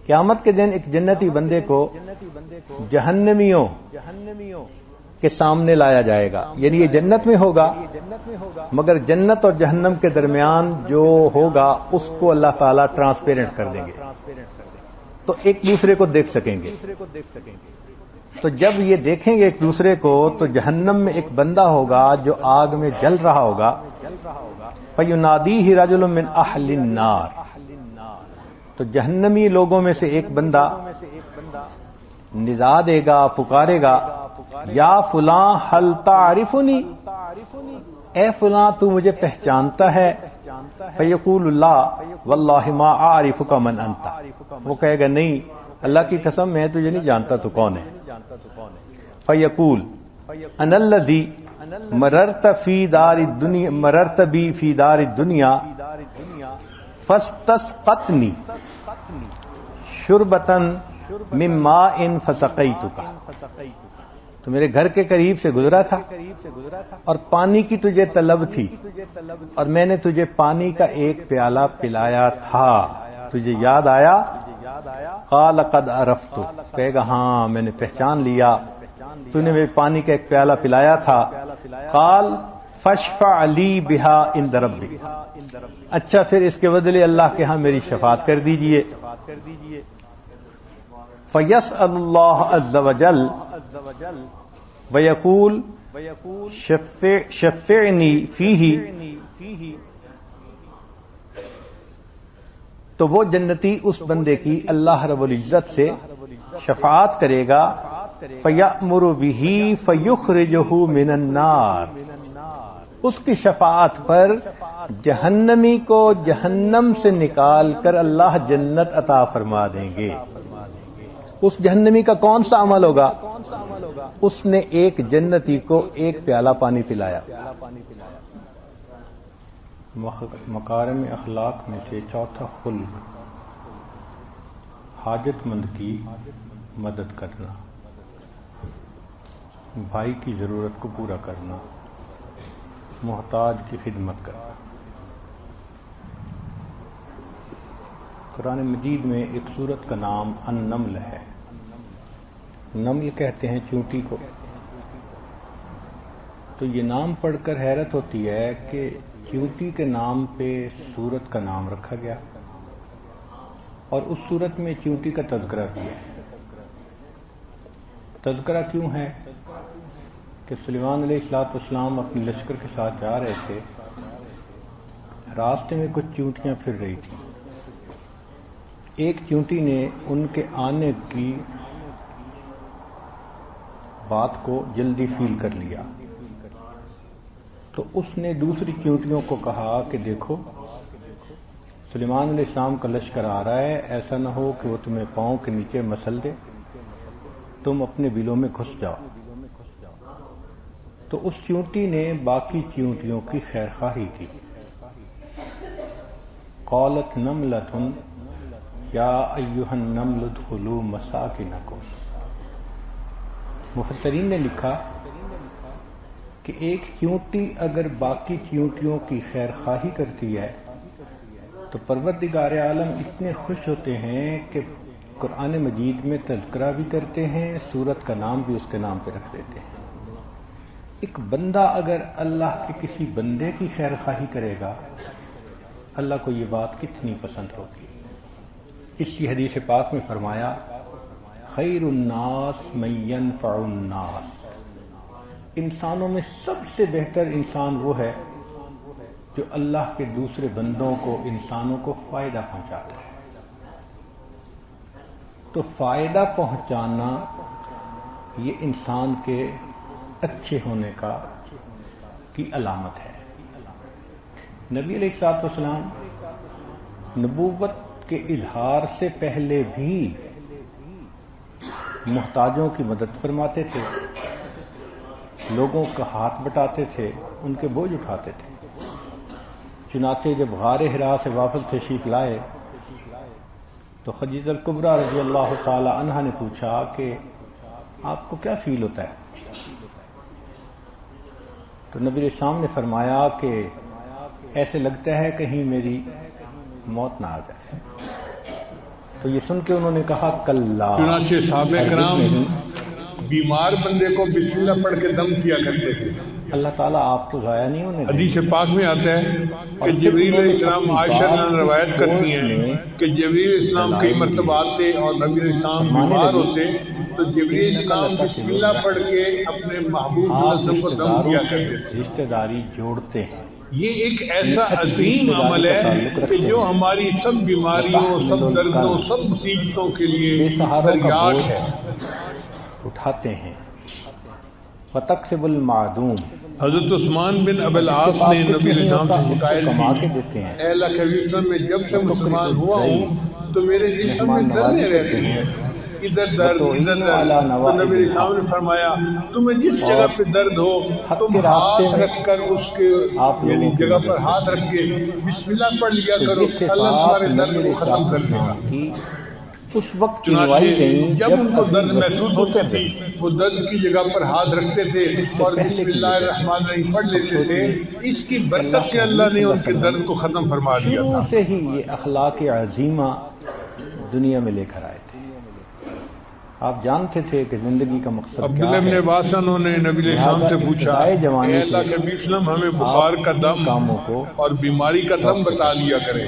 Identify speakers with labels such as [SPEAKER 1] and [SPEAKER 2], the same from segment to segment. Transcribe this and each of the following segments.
[SPEAKER 1] قیامت کے دن ایک جنتی بندے کو جہنمیوں کے سامنے لایا جائے گا، یعنی یہ جنت میں ہوگا مگر جنت اور جہنم کے درمیان جو ہوگا اس کو اللہ تعالیٰ ٹرانسپیرنٹ کر دیں گے تو ایک دوسرے کو دیکھ سکیں گے۔ تو جب یہ دیکھیں گے ایک دوسرے کو تو جہنم میں ایک بندہ ہوگا جو آگ میں جل رہا ہوگا، فَيُنَادِيهِ رَجُلٌ مِّنْ أَهْلِ النَّارِ، تو جہنمی لوگوں میں سے ایک بندہ ندا دے گا، پکارے گا، یا فلاں هل تعرفنی، اے فلاں تو مجھے پہچانتا ہے؟ فیقول اللہ واللہ ما اعرفک من انت، وہ کہے گا نہیں اللہ کی قسم میں تجھے نہیں جانتا تو کون ہے۔ فیقول انا الذی مررت بی فی دار الدنیا فاستسقتنی شربۃ من ماء فسقیتک، تو میرے گھر کے قریب سے گزرا تھا اور پانی کی تجھے طلب تھی اور میں نے تجھے پانی کا ایک پیالہ پلایا تھا، تجھے یاد آیا؟ قال قد عرفت، کہے گا ہاں میں نے پہچان لیا، تو نے مجھے پانی کا ایک پیالہ پلایا تھا۔ قال فاشفع لی بہا عند ربی، اچھا پھر اس کے بدلے اللہ کے ہاں میری شفاعت کر دیجئے۔ فیسأل اللہ عز وجل ویقول شفعنی فیہ، تو وہ جنتی اس بندے کی اللہ رب العزت سے شفاعت کرے گا، فیأمر بہ فیخرجہ من النار، اس کی شفاعت پر جہنمی کو جہنم سے نکال کر اللہ جنت عطا فرما دیں گے۔ اس جہنمی کا کون سا عمل ہوگا؟ اس نے ایک جنتی کو ایک پیالہ پانی پلایا۔ مکارم اخلاق میں سے چوتھا خلق حاجت مند کی مدد کرنا، بھائی کی ضرورت کو پورا کرنا، محتاج کی خدمت کرنا۔ قرآن مجید میں ایک سورت کا نام النمل ہے، نمل کہتے ہیں چونٹی کو۔ تو یہ نام پڑھ کر حیرت ہوتی ہے کہ چونٹی کے نام پہ سورت کا نام رکھا گیا اور اس سورت میں چونٹی کا تذکرہ بھی ہے۔ تذکرہ کیوں ہے؟ کہ سلیمان علیہ السلام اپنے لشکر کے ساتھ جا رہے تھے، راستے میں کچھ چونٹیاں پھر رہی تھیں، ایک چونٹی نے ان کے آنے کی بات کو جلدی فیل کر لیا، تو اس نے دوسری چونٹیوں کو کہا کہ دیکھو سلیمان علیہ السلام کا لشکر آ رہا ہے، ایسا نہ ہو کہ وہ تمہیں پاؤں کے نیچے مسل دے، تم اپنے بلوں میں گھس جاؤ۔ تو اس چونٹی نے باقی چونٹیوں کی خیر خواہی کی۔ قالت نملۃ یا ایھا النمل ادخلوا مساکنکم، مفسرین نے لکھا کہ ایک چونٹی اگر باقی چونٹیوں کی خیر خواہی کرتی ہے تو پروردگار عالم اتنے خوش ہوتے ہیں کہ قرآن مجید میں تذکرہ بھی کرتے ہیں، سورت کا نام بھی اس کے نام پہ رکھ دیتے ہیں۔ ایک بندہ اگر اللہ کے کسی بندے کی خیر خواہی کرے گا، اللہ کو یہ بات کتنی پسند ہوگی۔ اسی حدیث پاک میں فرمایا خیر الناس من ينفع الناس، انسانوں میں سب سے بہتر انسان وہ ہے جو اللہ کے دوسرے بندوں کو، انسانوں کو فائدہ پہنچاتا ہے۔ تو فائدہ پہنچانا یہ انسان کے اچھے ہونے کی علامت ہے۔ نبی علیہ الصلوۃ والسلام نبوت کے اظہار سے پہلے بھی محتاجوں کی مدد فرماتے تھے، لوگوں کا ہاتھ بٹاتے تھے، ان کے بوجھ اٹھاتے تھے۔ چنانچہ جب غار حرا سے واپس تشریف لائے تو خدیجہ الکبریٰ رضی اللہ تعالی عنہا نے پوچھا کہ آپ کو کیا فیل ہوتا ہے؟ تو نبی علیہ السلام نے فرمایا کہ ایسے لگتا ہے کہیں میری موت نہ آ جائے۔ تو یہ سن کے انہوں نے کہا کلا،
[SPEAKER 2] چنانچہ صحابہ کرام بیمار بندے کو بسم اللہ پڑھ کے دم کیا کرتے تھے۔
[SPEAKER 1] اللہ تعالیٰ آپ کو ضائع نہیں ہونے دیں۔
[SPEAKER 2] حدیث پاک میں آتا ہے کہ جبریل علیہ السلام عائشہ نے روایت کرتی ہیں کہ جبریل علیہ السلام کئی مرتبہ آتے اور نبی علیہ السلام بیمار ہوتے تو جبریل علیہ السلام بسم اللہ پڑھ کے اپنے محبوب صلی اللہ علیہ وسلم کو دم کیا کرتے تھے۔
[SPEAKER 1] رشتہ داری جوڑتے ہیں۔
[SPEAKER 2] یہ ایک ایسا عظیم عمل ہے کہ جو ہماری سب بیماریوں، سب دردوں، سب مصیبتوں کے لیے
[SPEAKER 1] بے سہاروں کا
[SPEAKER 2] علاج
[SPEAKER 1] بوجھ
[SPEAKER 2] ہے،
[SPEAKER 1] اٹھاتے ہیں۔ وَتَكْسِبُ الْمَعْدُومَ،
[SPEAKER 2] حضرت عثمان بن ابی العاص نے نبی علیہ السلام سے شکایت
[SPEAKER 1] کما کے
[SPEAKER 2] کی،
[SPEAKER 1] دیتے ہیں۔
[SPEAKER 2] اے اللہ کے حبیب صلی اللہ علیہ وسلم، میں جب سے مسلمان ہوا ہوں تو میرے جسم میں دردیں رہتے ہیں، ادھر درد ادھر درد۔ تو نبی علیہ السلام نے فرمایا تمہیں جس جگہ پہ درد ہو تم ہاتھ رکھ کر اس کے یعنی جگہ پر ہاتھ رکھ کے بسم اللہ پڑھ لیا کرو، اللہ تمہارے درد کو ختم کر دے گا۔
[SPEAKER 1] اس وقت چنوائی گئیں
[SPEAKER 2] جب ان کو درد محسوس ہوتی تھی وہ درد کی جگہ پر ہاتھ رکھتے تھے اور بسم اللہ الرحمن الرحیم پڑھ لیتے تھے۔ اس کی برکت سے اللہ نے ان کے درد کو ختم فرما دیا تھا۔
[SPEAKER 1] شروع سے ہی یہ اخلاق عظیمہ دنیا میں لے کر آئے تھے۔ آپ جانتے تھے کہ زندگی کا مقصد کیا
[SPEAKER 2] عبداللہ بن
[SPEAKER 1] ہے۔
[SPEAKER 2] عباس انہوں نے نبی علیہ السلام سے پوچھا اے اللہ کے نبی وسلم ہمیں بخار کا دم اور بیماری کا دم بتا لیا کریں۔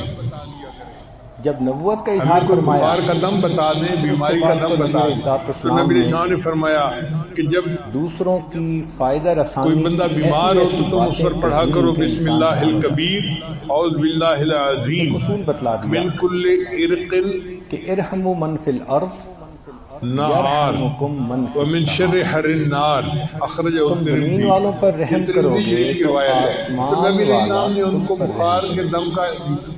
[SPEAKER 1] جب نبوت کا اظہار فرمایا،
[SPEAKER 2] بخار کا دم بتا دیں، بیماری کا دم بتا دیں، تو نبی علیہ السلام نے فرمایا کہ جب
[SPEAKER 1] دوسروں کی فائدہ رسانی
[SPEAKER 2] کوئی بندہ بیمار ہو تو تم اس پر پڑھا کرو بسم اللہ الکبیر اعوذ باللہ العظیم
[SPEAKER 1] اصول بتلا دیا
[SPEAKER 2] من کل ارق
[SPEAKER 1] کہ ارحموا من فی الارض
[SPEAKER 2] نار ومن شر حر النار اخرجہ
[SPEAKER 1] تم زمین والوں پر رحم کرو گے تو آسمان والا
[SPEAKER 2] نے ان کو
[SPEAKER 1] تم پر
[SPEAKER 2] بخار
[SPEAKER 1] رحم
[SPEAKER 2] کے دم کا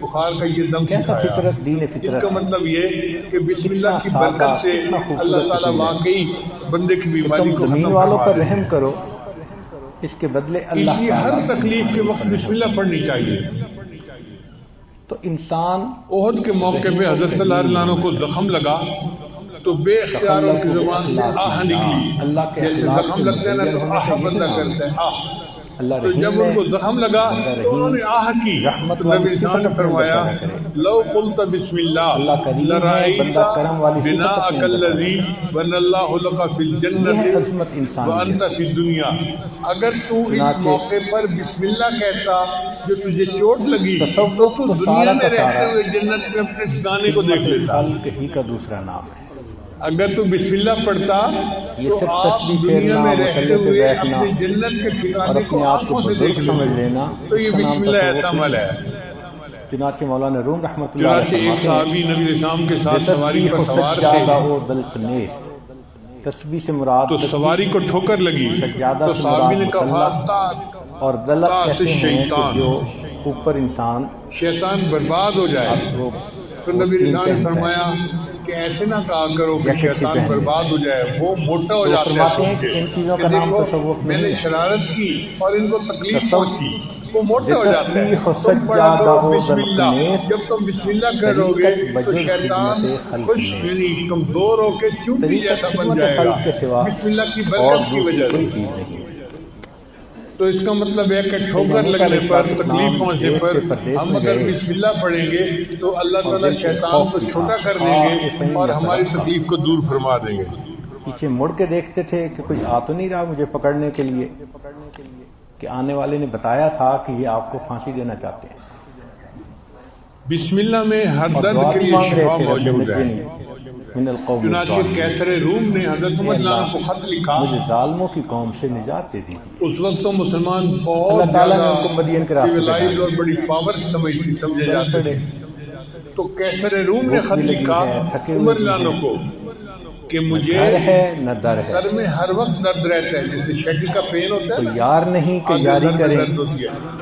[SPEAKER 2] بخار کا یہ دم
[SPEAKER 1] کیسا
[SPEAKER 2] سکھایا۔
[SPEAKER 1] فطرت، دین
[SPEAKER 2] اس
[SPEAKER 1] فطرت
[SPEAKER 2] کا
[SPEAKER 1] ہے
[SPEAKER 2] مطلب یہ کہ بسم اللہ کی
[SPEAKER 1] کتنا سادہ،
[SPEAKER 2] برکت سے
[SPEAKER 1] کتنا خوبصورت
[SPEAKER 2] اللہ تعالیٰ
[SPEAKER 1] اصول ہے
[SPEAKER 2] واقعی بندے کی
[SPEAKER 1] کہ
[SPEAKER 2] بیماری
[SPEAKER 1] تم
[SPEAKER 2] کو
[SPEAKER 1] زمین
[SPEAKER 2] ختم
[SPEAKER 1] والوں
[SPEAKER 2] فرما
[SPEAKER 1] پر
[SPEAKER 2] دے۔
[SPEAKER 1] رحم کرو، اس کے بدلے اللہ
[SPEAKER 2] اس لیے ہر
[SPEAKER 1] تعالیٰ
[SPEAKER 2] تکلیف کے وقت بسم اللہ پڑھنی چاہیے۔
[SPEAKER 1] تو انسان
[SPEAKER 2] احد کے موقع پہ حضرت اللہ عنہ کو زخم لگا تو بے اختیار ان کی زبان سے آہ نکلی،
[SPEAKER 1] اللہ کے
[SPEAKER 2] جیسے
[SPEAKER 1] اخلاق
[SPEAKER 2] زخم
[SPEAKER 1] سے
[SPEAKER 2] لگتا ہے نا تو آہ بندہ کرتا ہے آہ۔
[SPEAKER 1] اللہ
[SPEAKER 2] تو
[SPEAKER 1] رحیم
[SPEAKER 2] جب ان کو زخم لگا تو انہوں نے آہ کی
[SPEAKER 1] رحمت
[SPEAKER 2] تو
[SPEAKER 1] والی
[SPEAKER 2] نبی صلی اللہ علیہ وسلم نے فرمایا لو قلت بسم
[SPEAKER 1] اللہ
[SPEAKER 2] اللہ
[SPEAKER 1] کریم ہے،
[SPEAKER 2] لرأیت
[SPEAKER 1] بندہ کرم والی صفت
[SPEAKER 2] بناءک
[SPEAKER 1] اپنے اندر
[SPEAKER 2] الذی بنى اللہ لک فی
[SPEAKER 1] یہ ہے
[SPEAKER 2] الجنۃ
[SPEAKER 1] عظمت انسانی
[SPEAKER 2] وانت فی الدنیا۔ اگر تو اس موقع پر بسم اللہ کہتا جو تجھے چوٹ لگی تو تو دنیا میں رہتے ہوئے جنت میں اپنے ٹھکانے کو دیکھ لیتا۔
[SPEAKER 1] خلق ہی کا دوسرا نام ہے۔
[SPEAKER 2] اگر تو بسم اللہ پڑھتا
[SPEAKER 1] یہ
[SPEAKER 2] تو
[SPEAKER 1] صرف
[SPEAKER 2] آپ
[SPEAKER 1] تسبیح
[SPEAKER 2] دنیا
[SPEAKER 1] پھیرنا،
[SPEAKER 2] میں رہتے
[SPEAKER 1] مسلح پہ
[SPEAKER 2] ہوئے
[SPEAKER 1] بیٹھنا
[SPEAKER 2] اپنے جنت کے
[SPEAKER 1] اور
[SPEAKER 2] ٹھکانے
[SPEAKER 1] اپنے
[SPEAKER 2] کو
[SPEAKER 1] آپ کو
[SPEAKER 2] آنکھوں سے
[SPEAKER 1] بزرگ
[SPEAKER 2] دیکھ
[SPEAKER 1] سمجھ
[SPEAKER 2] لیتے۔
[SPEAKER 1] لینا،
[SPEAKER 2] تو یہ
[SPEAKER 1] اس کا نام
[SPEAKER 2] بسم اللہ
[SPEAKER 1] تصوف
[SPEAKER 2] ایسا عمل ہے۔
[SPEAKER 1] چنانچہ مولانا روم رحمۃ اللہ
[SPEAKER 2] چنانچہ
[SPEAKER 1] علیہ
[SPEAKER 2] ایک صحابی نبی علیہ السلام کے ساتھ سواری پر سوار تھے
[SPEAKER 1] تسبیح سے مراد
[SPEAKER 2] تو سواری کو ٹھوکر لگی
[SPEAKER 1] سجادہ
[SPEAKER 2] تو
[SPEAKER 1] سے
[SPEAKER 2] صحابی
[SPEAKER 1] مراد
[SPEAKER 2] نے کہا
[SPEAKER 1] مسلح اور دلق کہتے ہیں کہ جو اوپر انسان
[SPEAKER 2] شیطان برباد ہو جائے۔ تو نبی علیہ السلام نے فرمایا کہ ایسے نہ کہا کرو کہ شیطان برباد ہو جائے، وہ موٹا ہو جاتا ہے
[SPEAKER 1] کہ ان چیزوں کا نام تصوف
[SPEAKER 2] میں نے
[SPEAKER 1] نہیں ہے۔
[SPEAKER 2] شرارت کی اور ان کو تکلیف پہنچی، وہ موٹے ہو جاتے ہیں۔
[SPEAKER 1] تسبیح و
[SPEAKER 2] تم پڑھا کرو
[SPEAKER 1] سجادہ و
[SPEAKER 2] بسم اللہ،
[SPEAKER 1] ذلقنیس
[SPEAKER 2] جب تم بسم اللہ کرو گے تو شیطان خوش یعنی کمزور ہو کے چونٹی جیسا بن جائے گا بسم اللہ کی برکت کی وجہ سے۔ تو اس کا مطلب ہے کہ ٹھوکر لگنے پر، تکلیف پہنچنے پر ہم اگر بسم اللہ پڑھیں گے تو اللہ تعالیٰ شیطان کو چھوٹا کر دیں گے اور ہماری تکلیف کو دور فرما دیں گے۔
[SPEAKER 1] پیچھے مڑ کے دیکھتے تھے کہ کوئی آ تو نہیں رہا مجھے پکڑنے کے لیے، کہ آنے والے نے بتایا تھا کہ یہ آپ کو پھانسی دینا چاہتے ہیں۔
[SPEAKER 2] بسم اللہ میں ہر درد کے لیے شفا موجود ہے۔ چنانچہ کیسر روم نے حضرت عمر رضی اللہ عنہ کو خط لکھا،
[SPEAKER 1] مجھے ظالموں کی قوم سے نجات دے دیجیے۔
[SPEAKER 2] اس وقت تو مسلمان بہت
[SPEAKER 1] اللہ تعالیٰ نے ان کو مدین کے راستے
[SPEAKER 2] سویلائز اور بڑی پاور سمجھے جاتے تھے۔ تو کیسر روم نے خط لکھا عمر رضی اللہ عنہ کو کہ مجھے
[SPEAKER 1] گھر ہے نہ در ہے،
[SPEAKER 2] سر میں ہر وقت درد رہتا ہے، جیسے شیٹل کا پین ہوتا ہے
[SPEAKER 1] کوئی یار نہیں کہ یاری کرے،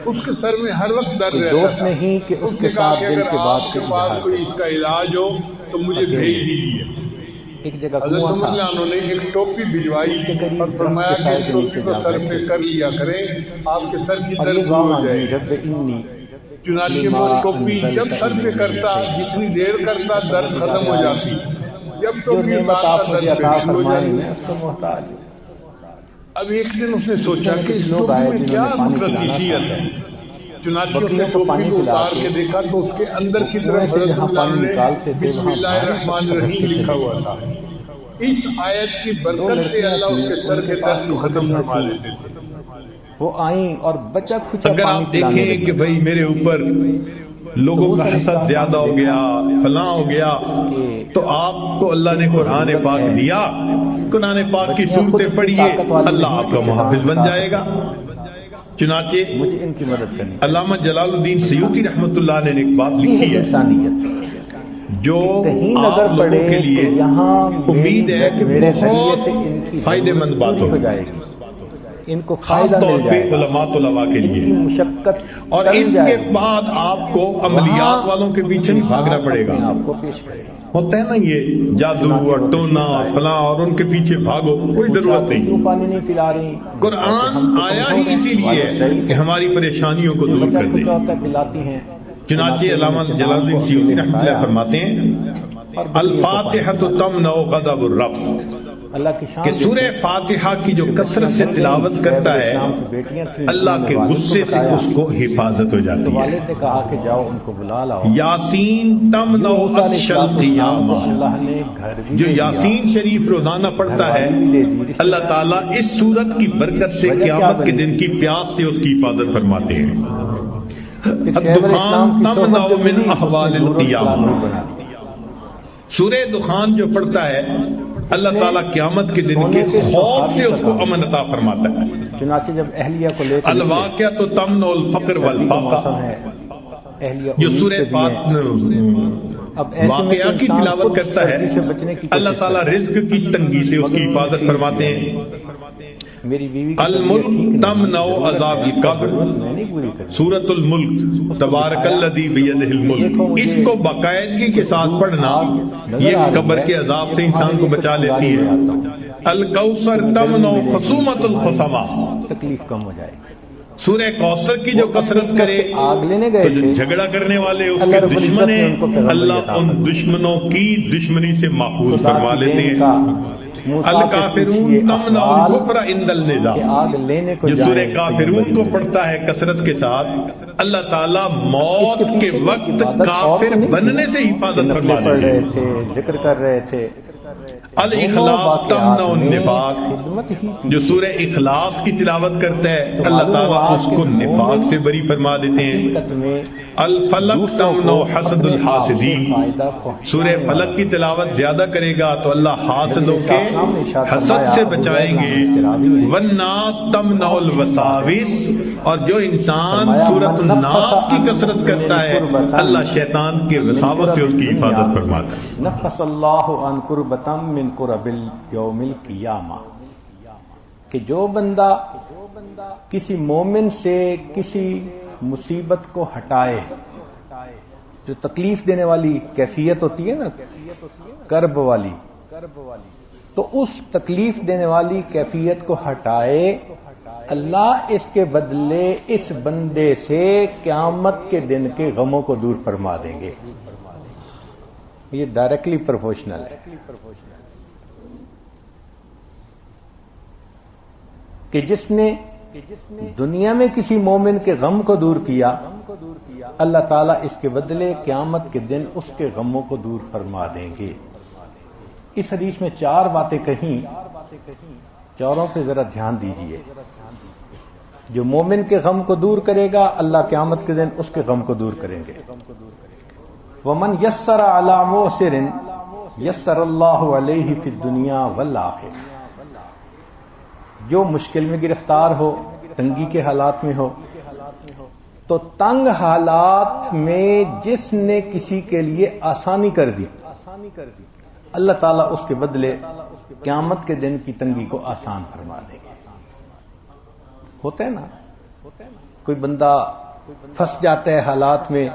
[SPEAKER 2] اس کے سر میں ہر وقت درد رہتا ہے،
[SPEAKER 1] دوست نہیں کہ اس کے ساتھ دل کے بات
[SPEAKER 2] کے پاس کوئی اس کا علاج ہو تو مجھے بھیج دیجیے۔
[SPEAKER 1] ایک جگہ
[SPEAKER 2] حضرت
[SPEAKER 1] کنواں
[SPEAKER 2] عمر
[SPEAKER 1] تھا،
[SPEAKER 2] انہوں نے ایک ٹوپی بھجوائی اور فرمایا کہ اس ٹوپی کو سر پہ کر لیا کریں، آپ کے سر کی
[SPEAKER 1] اور
[SPEAKER 2] درد
[SPEAKER 1] یہ
[SPEAKER 2] دور
[SPEAKER 1] دعا
[SPEAKER 2] ہو جائے
[SPEAKER 1] مانگی
[SPEAKER 2] گی۔
[SPEAKER 1] رب انی
[SPEAKER 2] چنانچہ وہ ٹوپی جب سر پہ کرتا جتنی دیر کرتا درد ختم ہو جاتی، جب
[SPEAKER 1] جو
[SPEAKER 2] ٹوپی
[SPEAKER 1] نعمت
[SPEAKER 2] اتارتا
[SPEAKER 1] آپ مجھے
[SPEAKER 2] درد
[SPEAKER 1] عطا
[SPEAKER 2] بے شروع ہو
[SPEAKER 1] فرمائے
[SPEAKER 2] جاتی۔
[SPEAKER 1] میں اس کو محتاج ہوں۔
[SPEAKER 2] اب ایک دن اس نے سوچا کہ اس
[SPEAKER 1] لوگ
[SPEAKER 2] ٹوپی
[SPEAKER 1] آئے
[SPEAKER 2] میں
[SPEAKER 1] جنہوں
[SPEAKER 2] کیا
[SPEAKER 1] نے پانی پلانا
[SPEAKER 2] مقدسیت
[SPEAKER 1] تھا،
[SPEAKER 2] ہے، چنانچہ
[SPEAKER 1] بکریوں کو پانی پلا
[SPEAKER 2] اتار کے دیکھا تو اس کے اندر کی طرف
[SPEAKER 1] سے جہاں پانی نکالتے تھے
[SPEAKER 2] بسم
[SPEAKER 1] وہاں
[SPEAKER 2] اللہ الرحمن الرحیم لکھا ہوا تھا۔ اس آیت کی برکت سے اللہ اس کے سر کے درد کو ختم فرما دیتے تھے۔
[SPEAKER 1] وہ آئیں اور بچہ کھچا
[SPEAKER 2] اگر
[SPEAKER 1] پانی
[SPEAKER 2] آپ دیکھیں کہ بھائی میرے اوپر لوگوں کا حسد زیادہ ہو گیا، فلاں ہو گیا، تو آپ کو اللہ نے قرآن پاک دیا، قرآن پاک کی صورتیں پڑھیے، اللہ آپ کا محافظ بن جائے گا۔ چنانچہ
[SPEAKER 1] مجھے ان کی مدد کرنی
[SPEAKER 2] علامہ جلال الدین سیوطی رحمۃ اللہ علیہ نے ایک بات لکھی ہے جو آپ لوگوں کے لیے امید ہے کہ بہت فائدے مند بات ہو
[SPEAKER 1] جائے گی، ان کو
[SPEAKER 2] خاص
[SPEAKER 1] فائدہ
[SPEAKER 2] طور
[SPEAKER 1] مل
[SPEAKER 2] پہ
[SPEAKER 1] جائے گا،
[SPEAKER 2] علماء طلباء کے
[SPEAKER 1] ان کی
[SPEAKER 2] لیے۔
[SPEAKER 1] مشقت
[SPEAKER 2] اور
[SPEAKER 1] ٹل
[SPEAKER 2] اس
[SPEAKER 1] جائے
[SPEAKER 2] کے
[SPEAKER 1] گی،
[SPEAKER 2] بعد آپ کو عملیات والوں کے پیچھے نہیں بھاگنا پڑے گا۔
[SPEAKER 1] اپنے آپ کو پیش کرے گا۔
[SPEAKER 2] ہوتا ہے نا یہ جادو اور ٹونا فلاں اور ان کے پیچھے بھاگو، کوئی ضرورت
[SPEAKER 1] کیوں
[SPEAKER 2] نہیں۔
[SPEAKER 1] پانی نہیں پلا رہی؟
[SPEAKER 2] قرآن آیا ہی اسی لیے کہ ہماری پریشانیوں کو دور کر دے۔
[SPEAKER 1] پلاتی ہیں۔
[SPEAKER 2] چنانچہ علامہ جلال الدین سیوطی رحمۃ اللہ فرماتے ہیں الفاتحۃ تمنع غضب الرب،
[SPEAKER 1] اللہ کی شان
[SPEAKER 2] کہ سورہ فاتحہ کی جو کثرت سے تلاوت کرتا ہے اللہ کے غصے سے اس کو حفاظت ہو جاتی ہے۔
[SPEAKER 1] والد نے کہا کہ جاؤ ان کو بلا لاؤ۔
[SPEAKER 2] یاسین تمنع عطش القیامہ،
[SPEAKER 1] اللہ نے گھر بھی
[SPEAKER 2] جو یاسین شریف روزانہ پڑھتا ہے اللہ تعالیٰ اس سورت کی برکت سے قیامت کے دن کی پیاس سے اس کی حفاظت فرماتے ہیں۔ الدخان تمنع من احوال القیامہ، سورہ دخان جو پڑھتا ہے اللہ تعالیٰ قیامت کے دن کے خوف سے اس کو امن عطا فرماتا ہے۔
[SPEAKER 1] چنانچہ جب اہلیہ کو لے کر
[SPEAKER 2] الواقعۃ تمنع الفقر والفاقہ، جو سورہ واقعہ کی تلاوت کرتا ہے اللہ تعالیٰ رزق کی تنگی سے اس کی حفاظت فرماتے ہیں۔
[SPEAKER 1] میری بیوی
[SPEAKER 2] الملک تمنع عذاب القبر، سورۃ الملک تبارک الذی بیدہ الملک، اس کو باقاعدگی کے ساتھ پڑھنا یہ قبر کے عذاب سے انسان کو بچا لیتی ہے۔ الکوثر تمنع خصومۃ الخصماء،
[SPEAKER 1] تکلیف کم ہو جائے گی۔
[SPEAKER 2] سورہ کوثر کی جو کثرت کرے
[SPEAKER 1] آگ لینے گئے
[SPEAKER 2] تو جو جھگڑا کرنے والے اس کے دشمن ہیں اللہ ان دشمنوں کی دشمنی سے محفوظ فرما لیتے ہیں۔ الکافرون تمنع الکفر عند النزاع، جو سورہ کافرون کو پڑھتا ہے کثرت کے ساتھ اللہ تعالیٰ موت کے وقت کافر بننے سے حفاظت فرما لیتے ہیں۔
[SPEAKER 1] ذکر کر رہے تھے۔
[SPEAKER 2] الاخلاص تمنع النفاق، جو سورہ اخلاص کی تلاوت کرتا ہے اللہ تعالیٰ اس کو نفاق سے بری فرما دیتے ہیں۔ الفلق تمنع حسد الحاسدین، سورہ فلق کی تلاوت زیادہ کرے گا تو اللہ حاسدوں کے حسد سے بچائیں گے۔ والناس تمنع الوساوس، اور جو انسان سورۃ الناس کی کثرت کرتا ہے اللہ شیطان کے وساوس سے اس کی حفاظت فرماتا ہے۔
[SPEAKER 1] نفس اللہ عن قربۃ من قرب یوم القیامہ، کہ جو بندہ کسی مومن سے کسی مصیبت کو ہٹائے، جو تکلیف دینے والی کیفیت ہوتی ہے نا، کرب والی، تو اس تکلیف دینے والی کیفیت کو ہٹائے، اللہ اس کے بدلے اس بندے سے قیامت کے دن کے غموں کو دور فرما دیں گے۔ یہ ڈائریکٹلی پروپورشنل ہے کہ جس نے دنیا میں کسی مومن کے غم کو دور کیا اللہ تعالیٰ اس کے بدلے قیامت کے دن اس کے غموں کو دور فرما دیں گے۔ اس حدیث میں 4 باتیں کہیں، چاروں پہ ذرا دھیان دیجئے۔ جو مومن کے غم کو دور کرے گا اللہ قیامت کے دن اس کے غم کو دور کریں گے۔ وَمَنْ يَسَّرَ عَلَى مُعْسِرٍ يَسَّرَ اللَّهُ عَلَيْهِ فِي الدُّنْيَا وَالْآخِرَةِ، جو مشکل میں گرفتار ہو، تنگی کے حالات میں ہو، تو تنگ حالات میں جس نے کسی کے لیے آسانی کر دی اللہ تعالیٰ اس کے بدلے قیامت کے دن کی تنگی کو آسان فرما دے گا۔ ہوتا ہے نا، کوئی بندہ پھنس جاتا ہے حالات میں،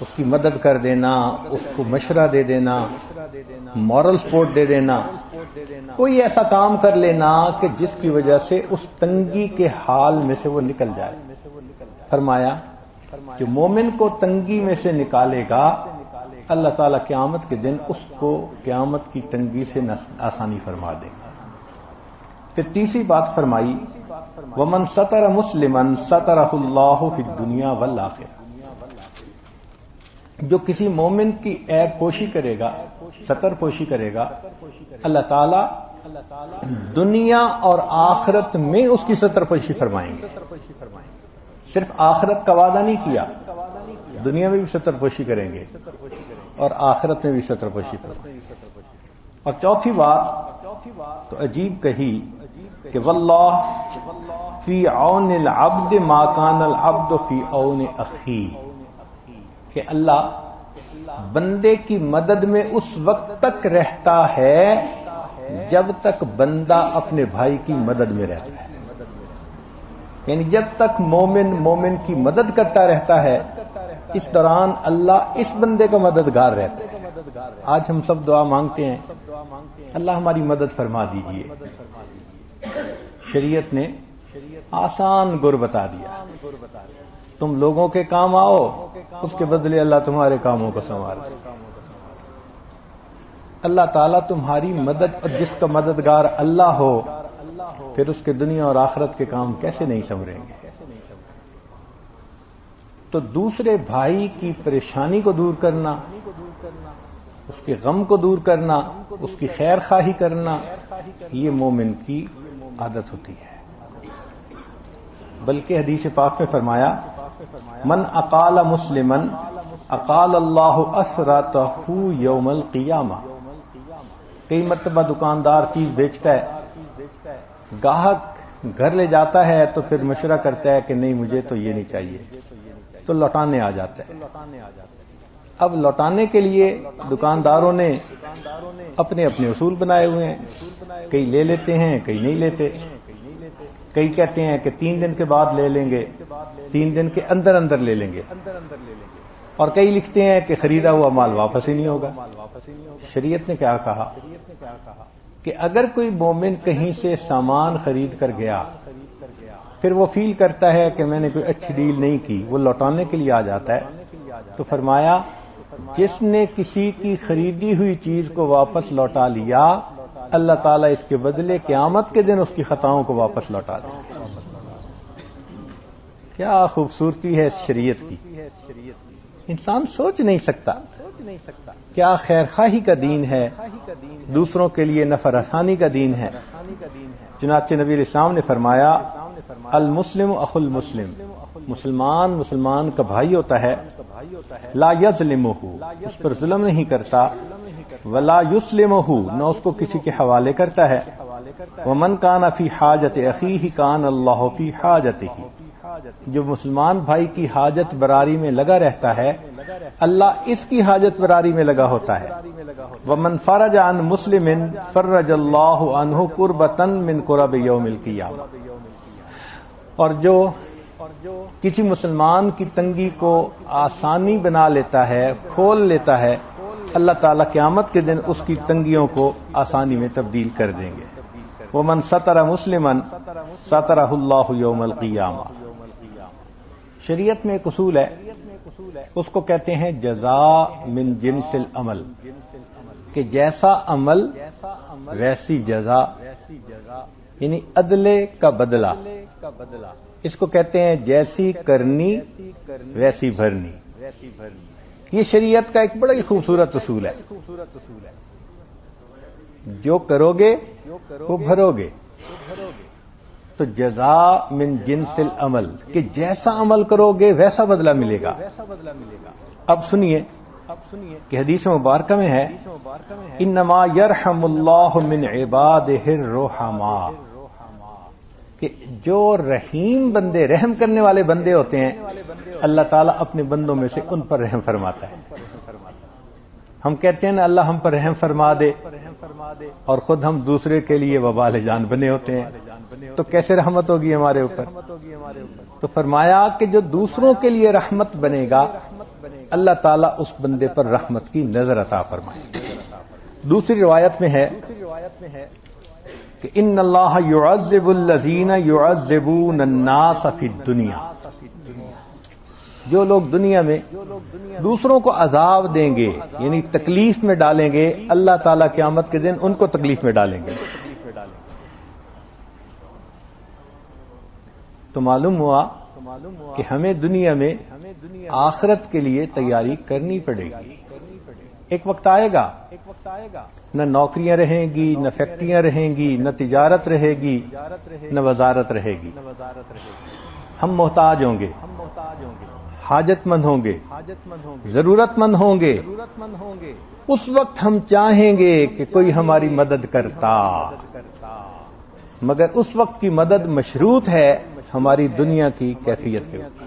[SPEAKER 1] اس کی مدد کر دینا، اس کو مشورہ دے دینا، مورل سپورٹ دے دینا، کوئی ایسا کام کر لینا کہ جس کی وجہ سے اس تنگی کے حال میں سے وہ نکل جائے۔ فرمایا جو مومن کو تنگی میں سے نکالے گا اللہ تعالیٰ قیامت کے دن اس کو قیامت کی تنگی سے آسانی فرما دے گا۔ پھر تیسری بات فرمائی ومن ستر مسلما سترہ اللہ فی الدنیا والآخرہ، جو کسی مومن کی عیب پوشی کرے گا، ستر پوشی کرے گا، اللہ تعالی دنیا اور آخرت میں اس کی ستر پوشی فرمائیں گے۔ صرف آخرت کا وعدہ نہیں کیا، دنیا میں بھی ستر پوشی کریں گے اور آخرت میں بھی ستر پوشی فرمائیں گے۔ اور چوتھی بات تو عجیب کہی کہ واللہ فی عون العبد ما کان العبد فی عون اخیہ، کہ اللہ بندے کی مدد میں اس وقت تک رہتا ہے جب تک بندہ اپنے بھائی کی مدد میں رہتا ہے، یعنی جب تک مومن کی مدد کرتا رہتا ہے اس دوران اللہ اس بندے کا مددگار رہتا ہے۔ آج ہم سب دعا مانگتے ہیں اللہ ہماری مدد فرما دیجئے، شریعت نے آسان گر بتا دیا، تم لوگوں کے کام آؤ، اس کے بدلے اللہ تمہارے کاموں کو سنوارے۔ اللہ تعالیٰ تمہاری مدد، اور جس کا مددگار اللہ ہو پھر اس کے دنیا اور آخرت کے کام کیسے نہیں سنوریں گے؟ تو دوسرے بھائی کی پریشانی کو دور کرنا، اس کے غم کو دور کرنا، اس کی خیر خواہی کرنا، یہ مومن کی عادت ہوتی ہے۔ بلکہ حدیث پاک میں فرمایا من اقال مسلما اقال اللہ اسرتہ یوم القیامہ۔ کئی مرتبہ دکاندار چیز بیچتا ہے، گاہک گھر لے جاتا ہے تو پھر مشورہ کرتا ہے کہ نہیں مجھے تو یہ نہیں چاہیے، تو لوٹانے آ جاتا ہے۔ اب لوٹانے کے لیے دکانداروں نے اپنے اپنے اصول بنائے ہوئے ہیں، کئی لے لیتے ہیں کئی نہیں لیتے، کئی کہتے ہیں کہ 3 دن کے بعد لے لیں گے، 3 دن کے اندر لے لیں گے، اور کئی لکھتے ہیں کہ خریدا ہوا مال واپس ہی نہیں ہوگا۔ شریعت نے کیا کہا کہ اگر کوئی مومن کہیں سے سامان خرید کر گیا، پھر وہ فیل کرتا ہے کہ میں نے کوئی اچھی ڈیل نہیں کی، وہ لوٹانے کے لیے آ جاتا ہے، تو فرمایا جس نے کسی کی خریدی ہوئی چیز کو واپس لوٹا لیا اللہ تعالیٰ اس کے بدلے قیامت کے دن اس کی خطاؤں کو واپس لوٹا دے۔ کیا خوبصورتی ہے اس شریعت کی، انسان سوچ نہیں سکتا کیا خیر خواہی کا دین ہے، دوسروں کے لیے نفع رسانی کا دین ہے۔ چنانچہ نبی علیہ السلام نے فرمایا المسلم اخو المسلم، مسلمان کا بھائی ہوتا ہے، لا یظلمہ، اس پر ظلم نہیں کرتا، ولا یسلمہ، نہ اس کو کسی کے حوالے کرتا ہے، ومن کان فی حاجت اخیہ کان اللہ فی حاجتہ، جو مسلمان بھائی کی حاجت براری میں لگا رہتا ہے اللہ اس کی حاجت براری میں لگا ہوتا ہے۔ ومن فرج عن مسلم فرج اللہ عنہ کربۃ من کرب یوم القیامہ، اور جو کسی مسلمان کی تنگی کو آسانی بنا لیتا ہے، کھول لیتا ہے، اللہ تعالیٰ قیامت کے دن اس کی تنگیوں کو آسانی میں تبدیل کر دیں گے۔ ومن ستر مسلما سترہ اللہ یوم القیامہ۔ شریعت میں ایک اصول ہے، اس کو کہتے ہیں جزاء من جنس العمل، کہ جیسا عمل ویسی جزا، یعنی عدلے کا بدلہ، اس کو کہتے ہیں جیسی کرنی ویسی بھرنی۔ یہ شریعت کا ایک بڑا ہی خوبصورت اصول ہے، جو کرو گے وہ بھرو گے۔ تو جزاء من جنس العمل، کہ جیسا عمل کرو گے ویسا بدلہ ملے گا۔ اب سنیے کہ حدیث مبارکہ میں ہے انما یرحم اللہ من عبادہ الرحماء، کہ جو رحیم بندے، رحم کرنے والے بندے ہوتے ہیں اللہ تعالیٰ اپنے بندوں میں سے ان پر رحم فرماتا ہے۔ ہم کہتے ہیں نا اللہ ہم پر رحم فرما دے، اور خود ہم دوسرے کے لیے وبال جان بنے ہوتے ہیں، تو کیسے رحمت ہوگی ہمارے اوپر؟ تو فرمایا کہ جو دوسروں کے لیے رحمت بنے گا اللہ تعالیٰ اس بندے پر رحمت کی نظر عطا فرمائے۔ دوسری روایت میں ہے کہ ان اللہ یعذب الذین یعذبون الناس فی الدنیا، جو لوگ دنیا میں دوسروں کو عذاب دیں گے یعنی تکلیف میں ڈالیں گے، اللہ تعالیٰ قیامت کے دن ان کو تکلیف میں ڈالیں گے۔ تو معلوم ہوا کہ ہمیں دنیا میں آخرت کے لیے تیاری کرنی پڑے گی. ایک وقت آئے گا نہ نوکریاں رہیں گی، نہ فیکٹریاں رہیں گی، نہ تجارت رہے گی، نہ وزارت رہے گی. ہم محتاج ہوں گے، حاجت مند ہوں گے، ضرورت مند ہوں گے. اس وقت ہم چاہیں گے کہ کوئی ہماری مدد کرتا، مگر اس وقت کی مدد مشروط ہے ہماری دنیا کی کیفیت کے اوپر.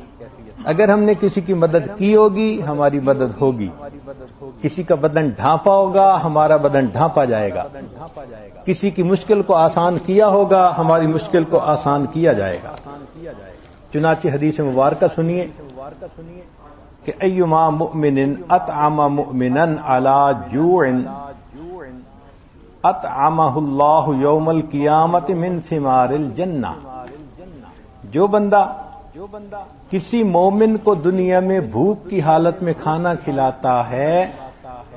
[SPEAKER 1] اگر ہم نے کسی کی مدد کی ہوگی ہماری مدد ہوگی، کسی کا بدن ڈھانپا ہوگا ہمارا بدن ڈھانپا جائے گا، کسی کی مشکل کو آسان کیا ہوگا ہماری مشکل کو آسان کیا جائے گا. چنانچہ حدیث مبارکہ سنیے کہ ایما مؤمن اطعم مؤمنا علی جوع اطعمہ اللہ یوم القیامت من ثمار الجنہ. جو بندہ کسی مومن کو دنیا میں بھوک کی حالت میں کھانا کھلاتا ہے،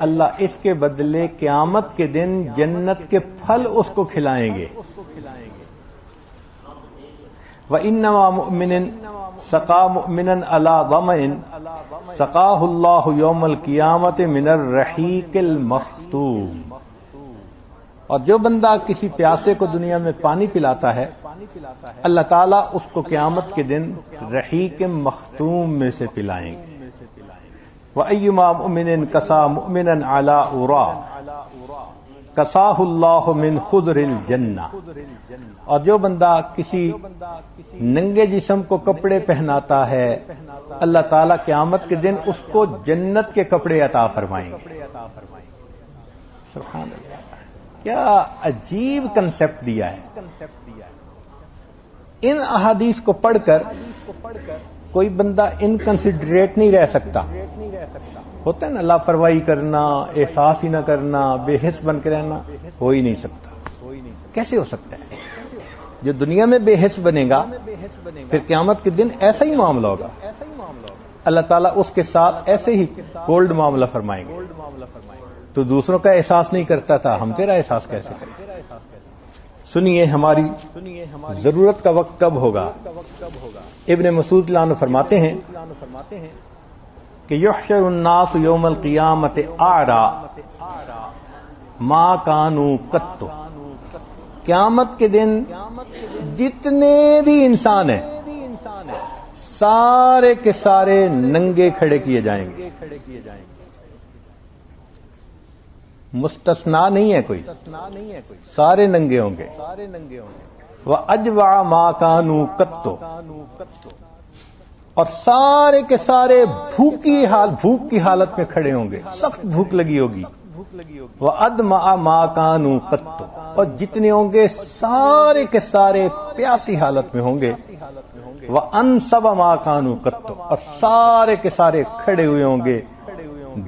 [SPEAKER 1] اللہ اس کے بدلے قیامت کے دن جنت کے پھل اس کو کھلائیں گے. وَإِنَّمَا مُؤْمِنٍ سَقَى مُؤْمِنًا عَلَى ظَمَإٍ سَقَاهُ اللَّهُ يَوْمَ الْقِيَامَةِ مِنَ الرَّحِيقِ الْمَخْتُومِ. اور جو بندہ کسی پیاسے کو دنیا میں پانی پلاتا ہے، اللہ تعالیٰ اس کو قیامت کے دن رحیق مختوم میں سے پلائیں گے. وَأَيُّمَا مُؤْمِنٍ كَسَى مُؤْمِنًا عَلَى عُرَى كَسَاهُ اللَّهُ مِنْ خُضْرِ الْجَنَّةِ. اور جو بندہ کسی ننگے جسم کو کپڑے پہناتا ہے، اللہ تعالیٰ قیامت کے دن اس کو جنت کے کپڑے عطا فرمائیں گے. سبحان اللہ، کیا عجیب کنسپٹ دیا ہے. ان احادیث کو پڑھ کر کوئی بندہ انکنسیڈریٹ نہیں رہ سکتا. ہوتا ہے نا لاپرواہی کرنا، احساس ہی نہ کرنا، بے حس بن کے رہنا، ہو ہی نہیں سکتا. کیسے ہو سکتا ہے؟ جو دنیا میں بے حس بنے گا پھر قیامت کے دن ایسا ہی معاملہ ہوگا. اللہ تعالیٰ اس کے ساتھ ایسے ہی کولڈ معاملہ فرمائیں گے. تو دوسروں کا احساس نہیں کرتا تھا، ہم تیرا احساس کیسے کریں؟ سنیے ہماری ضرورت کا وقت کب ہوگا. ابن مسعود رضی اللہ عنہ فرماتے ہیں کہ یحشر الناس یوم القیامت اعری ما کانوا قط. قیامت کے دن جتنے بھی انسان ہیں سارے کے سارے ننگے کھڑے کیے جائیں گے. مستثنا نہیں ہے کوئی، سارے ننگے ہوں گے. وَأَجْوَعَ مَا كَانُوا قَطُّ. اور سارے کے سارے بھوک کی حالت میں کھڑے ہوں گے، سخت بھوک لگی ہوگی. وَأَدْمَعَ مَا كَانُوا قَطُّ. اور جتنے ہوں گے سارے کے سارے پیاسی حالت میں ہوں گے. وَأَنْصَبَ مَا كَانُوا قَطُّ. اور سارے کے سارے کھڑے ہوئے ہوں گے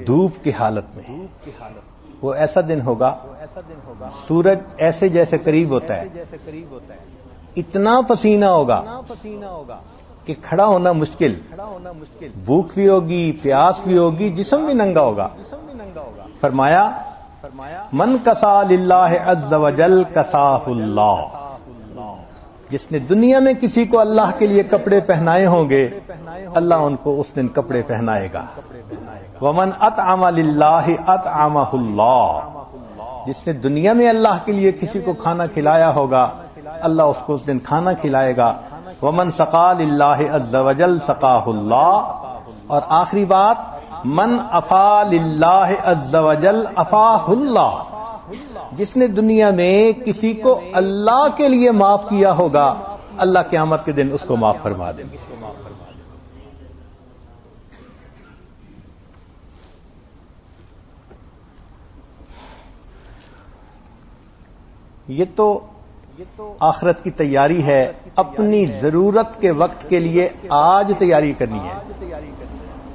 [SPEAKER 1] دھوپ کی حالت میں. وہ ایسا دن ہوگا سورج ایسے جیسے قریب ہوتا ہے، اتنا پسینہ ہوگا کہ کھڑا ہونا مشکل. بھوک بھی ہوگی، پیاس بھی ہوگی، جسم بھی ننگا ہوگا. فرمایا من کسا للہ عز وجل کساہ اللہ. جس نے دنیا میں کسی کو اللہ کے لیے کپڑے پہنائے ہوں گے اللہ ان کو اس دن کپڑے پہنائے گا. ومن اطعم للہ اطعمہ اللہ. جس نے دنیا میں اللہ کے لیے کسی کو کھانا کھلایا ہوگا اللہ اس کو اس دن کھانا کھلائے گا. ومن سقا للہ عز وجل سقاہ اللہ. اور آخری بات من افا للہ عز وجل افاہ اللہ. جس نے دنیا میں کسی کو اللہ کے لیے معاف کیا ہوگا اللہ قیامت کے دن اس کو معاف فرما دیں گے. یہ تو آخرت کی تیاری ہے. اپنی ضرورت کے وقت کے لیے آج تیاری کرنی ہے.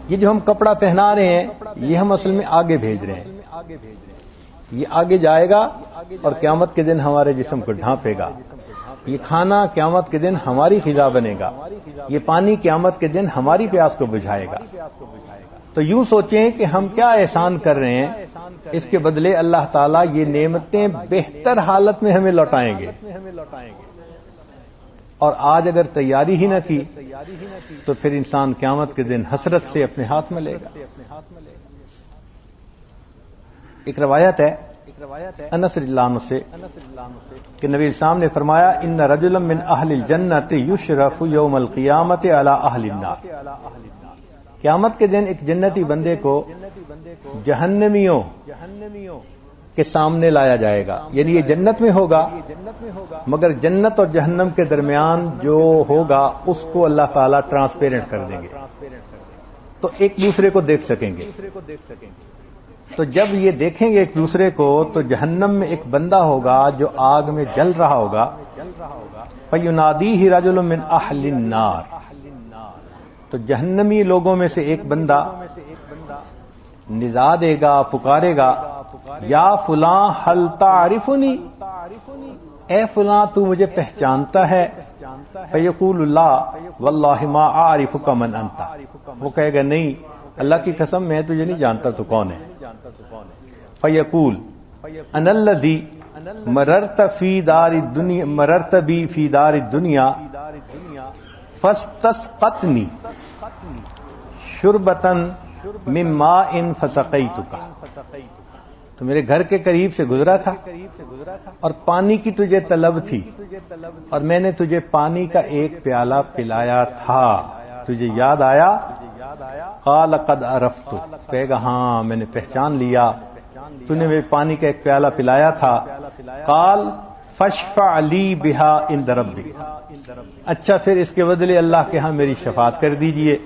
[SPEAKER 1] یہ جو ہم کپڑا پہنا رہے ہیں یہ ہم اصل میں آگے بھیج رہے ہیں. یہ آگے جائے گا اور قیامت کے دن ہمارے جسم کو ڈھانپے گا. یہ کھانا قیامت کے دن ہماری غذا بنے گا. یہ پانی قیامت کے دن ہماری پیاس کو بجھائے گا. تو یوں سوچیں کہ ہم کیا احسان کر رہے ہیں، اس کے بدلے اللہ تعالیٰ یہ نعمتیں بہتر حالت میں ہمیں لوٹائیں گے. اور آج اگر تیاری ہی نہ کی تو پھر انسان قیامت کے دن حسرت سے اپنے ہاتھ میں لے گا۔ ایک روایت ہے انس رضی اللہ عنہ سے کہ نبی اسلام نے فرمایا ان رجلا من اہل الجنت یشرف یوم القیامت علی اہل النار، قیامت کے دن ایک جنتی بندے کو جہنمیوں کے سامنے لایا جائے گا، یعنی یہ جنت میں ہوگا مگر جنت اور جہنم کے درمیان جو ہوگا اس کو اللہ تعالیٰ ٹرانسپیرنٹ کر دیں گے تو ایک دوسرے کو دیکھ سکیں گے۔ تو جب یہ دیکھیں گے ایک دوسرے کو تو جہنم میں ایک بندہ ہوگا جو آگ میں جل رہا ہوگا، فَيُنَادِيهِ رَجُلٌ مِّنْ أَهْلِ النَّارِ، تو جہنمی لوگوں میں سے ایک بندہ ندا دے گا، پکارے گا، یا فلاں هل تعرفنی، اے فلاں تو مجھے پہچانتا ہے؟ فَيَقُولُ اللَّهُ وَاللَّهِ مَا أَعْرِفُكَ مَنْ أَنْتَ، وہ کہے گا نہیں اللہ کی قسم میں تجھے نہیں جانتا تو کون ہے۔ فَيَقُولُ أَنَا الَّذِي مررت بی فی دار الدنیا فاستسقتنی شربتن من ماء فسقیتک، تو میرے گھر کے قریب سے گزرا تھا اور پانی کی تجھے طلب تھی اور میں نے تجھے پانی کا ایک پیالہ پلایا تھا، تجھے یاد آیا؟ قال قد عرفت، کہے گا ہاں میں نے پہچان لیا، تو نے مجھے پانی کا ایک پیالہ پلایا تھا۔ قال فاشفع لی بہا عند ربک، اچھا پھر اس کے بدلے اللہ کے ہاں میری شفاعت کر دیجئے۔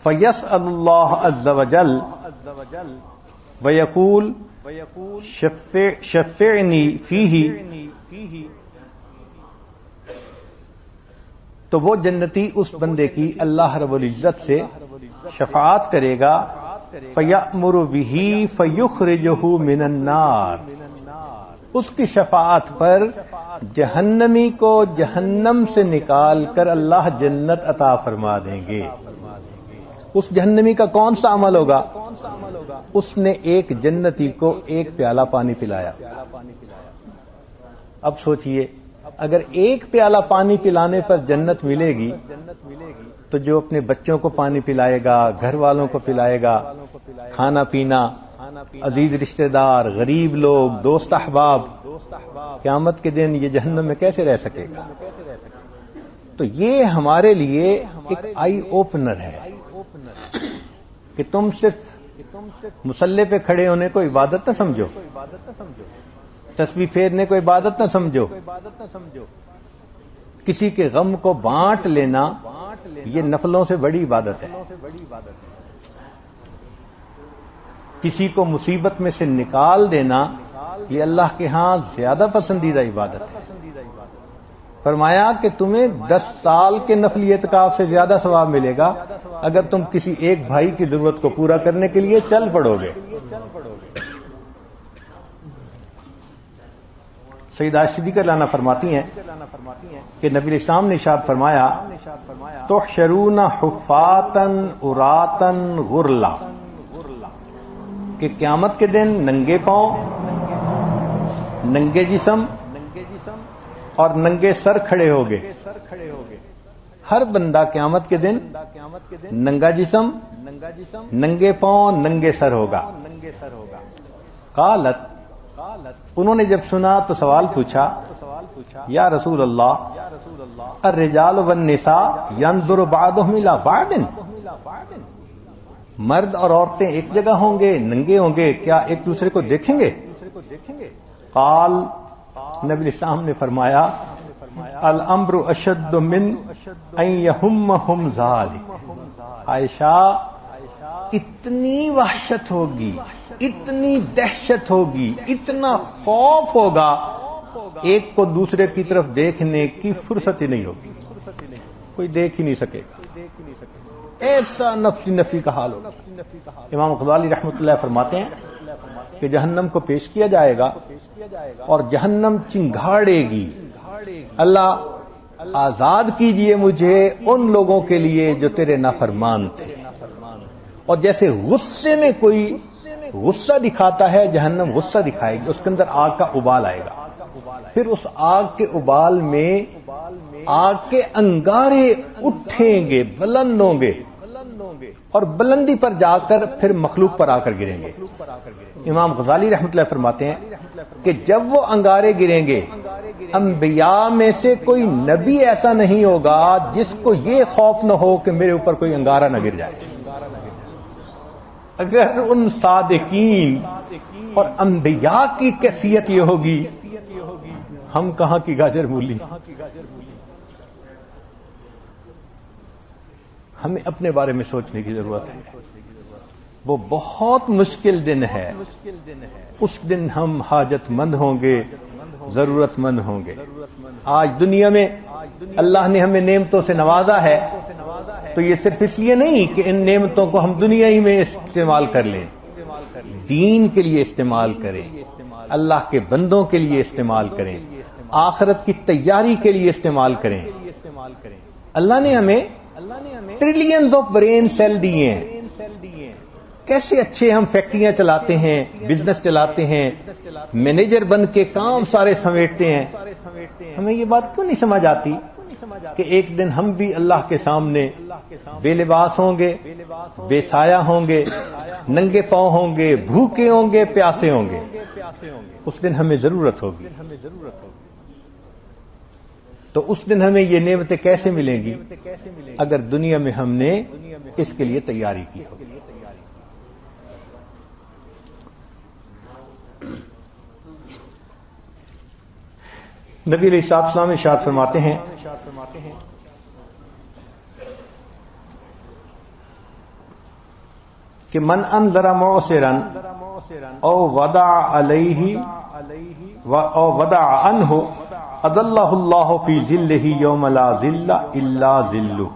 [SPEAKER 1] فیسأل اللہ عز وجل ویقول شفعنی فیہ، تو وہ جنتی اس بندے کی اللہ رب العزت سے شفاعت کرے گا، فَيَأْمُرُ بِهِ فَيُخْرِجُهُ مِنَ النَّارِ، اس کی شفاعت پر جہنمی کو جہنم سے نکال کر اللہ جنت عطا فرما دیں گے۔ اس جہنمی کا کون سا عمل ہوگا؟ اس نے ایک جنتی کو ایک پیالہ پانی پلایا۔ اب سوچئے اگر ایک پیالہ پانی پلانے پر جنت ملے گی تو جو اپنے بچوں کو پانی پلائے گا، گھر والوں کو پلائے گا، کھانا پینا، عزیز رشتہ دار، غریب لوگ، دوست احباب، قیامت کے دن یہ جہنم میں کیسے رہ سکے گا؟ تو یہ ہمارے لیے ایک آئی اوپنر ہے کہ تم صرف مصلی پہ کھڑے ہونے کو عبادت نہ سمجھو، تسبیح پھیرنے کو عبادت نہ سمجھو، کسی کے غم کو بانٹ لینا یہ نفلوں سے بڑی عبادت ہے، کسی کو مصیبت میں سے نکال دینا یہ اللہ کے ہاں زیادہ پسندیدہ عبادت ہے۔ فرمایا کہ تمہیں 10 سال کے نفلی اعتکاف سے زیادہ ثواب ملے گا اگر تم کسی ایک بھائی کی ضرورت کو پورا کرنے کے لیے چل پڑو گے۔ سیدہ صدیقہ لانا فرماتی ہیں کہ نبی اسلام نے ارشاد فرمایا تحشرون حفاتا عراتا غرلا، کہ قیامت کے دن ننگے پاؤں، ننگے جسم اور ننگے سر کھڑے ہوگے۔ ہر بندہ قیامت کے دن ننگا جسم، ننگے پاؤں، ننگے سر ہوگا۔ قالت، انہوں نے جب سنا تو سوال پوچھا یا رسول اللہ الرجال والنساء ينظر بعضهم الى بعض، مرد اور عورتیں ایک جگہ ہوں گے، ننگے ہوں گے، کیا ایک دوسرے کو دیکھیں گے؟ قال، نبی اسلام نے فرمایا الامر اشد من ان يهمهم ذلك، عائشہ اتنی وحشت ہوگی، اتنی دہشت ہوگی، اتنا خوف ہوگا، ایک کو دوسرے کی طرف دیکھنے کی فرصت ہی نہیں ہوگی، کوئی دیکھ ہی نہیں سکے گا، ایسا نفسی نفی کا حال ہوگا۔ امام غزالی رحمۃ اللہ فرماتے ہیں کہ جہنم کو پیش کیا جائے گا اور جہنم چنگھاڑے گی، اللہ آزاد کیجئے مجھے ان لوگوں کے لیے جو تیرے نافرمان تھے، اور جیسے غصے میں کوئی غصہ دکھاتا ہے جہنم غصہ دکھائے گی، اس کے اندر آگ کا ابال آئے گا، پھر اس آگ کے ابال میں آگ کے انگارے اٹھیں گے، بلند ہوں گے، اور بلندی پر جا کر پھر مخلوق پر آ کر گریں گے۔ امام غزالی رحمۃ اللہ فرماتے ہیں کہ جب وہ انگارے گریں گے، انبیاء میں سے کوئی نبی ایسا نہیں ہوگا جس کو یہ خوف نہ ہو کہ میرے اوپر کوئی انگارہ نہ گر جائے۔ اگر ان صادقین اور انبیاء کی کیفیت یہ ہوگی، ہم کہاں کی گاجر مولی۔ ہمیں اپنے بارے میں سوچنے کی ضرورت ہے۔ وہ بہت مشکل دن ہے، اس دن ہم حاجت مند ہوں گے، ضرورت مند ہوں گے۔ آج دنیا میں اللہ نے ہمیں نعمتوں سے نوازا ہے، تو یہ صرف اس لیے نہیں کہ ان نعمتوں کو ہم دنیا ہی میں استعمال کر لیں، دین کے لیے استعمال کریں، اللہ کے بندوں کے لیے استعمال کریں، آخرت کی تیاری کے لیے استعمال کریں۔ اللہ نے ہمیں ٹریلینز آف برین سیل دیے ہیں۔ کیسے اچھے ہم فیکٹریاں چلاتے ہیں، بزنس چلاتے ہیں، مینیجر بن کے کام سارے سمیٹتے ہیں۔ ہمیں یہ بات کیوں نہیں سمجھ آتی کہ ایک دن ہم بھی اللہ کے سامنے بے لباس ہوں گے، بے سایہ ہوں گے، ننگے پاؤں ہوں گے، بھوکے ہوں گے، پیاسے ہوں گے۔ اس دن ہمیں ضرورت ہوگی۔ تو اس دن ہمیں یہ نعمتیں کیسے ملیں گی؟ اگر دنیا میں ہم نے اس کے لیے تیاری کی ہو۔ نبی علیہ السلام ارشاد فرماتے ہیں کہ من انذر معسرا او وضع علیہ او وضع عنہ اظلہ اللہ فی ظلہ یوم لا ظل الا ظلہ،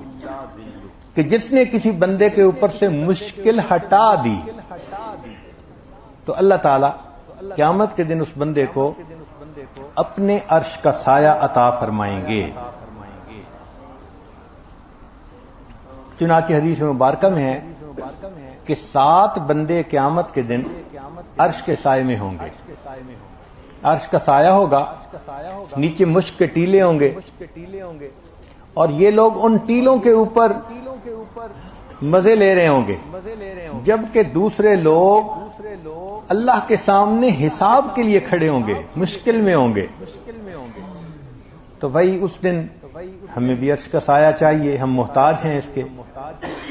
[SPEAKER 1] کہ جس نے کسی بندے کے اوپر سے مشکل ہٹا دی تو اللہ تعالی قیامت کے دن اس بندے کو اپنے عرش کا سایہ عطا فرمائیں گے۔ چنانچہ حدیث مبارکہ میں ہے کہ 7 بندے قیامت کے دن عرش کے سائے میں ہوں گے۔ عرش کا سایہ ہوگا، نیچے مشک کے ٹیلے ہوں گے، اور یہ لوگ ان ٹیلوں کے اوپر مزے لے رہے ہوں گے، جبکہ دوسرے لوگ اللہ کے سامنے حساب کے لیے کھڑے ہوں گے، مشکل میں ہوں گے۔ تو بھائی اس دن ہمیں بھی عرش کا سایہ چاہیے، ہم محتاج ہیں اس کے۔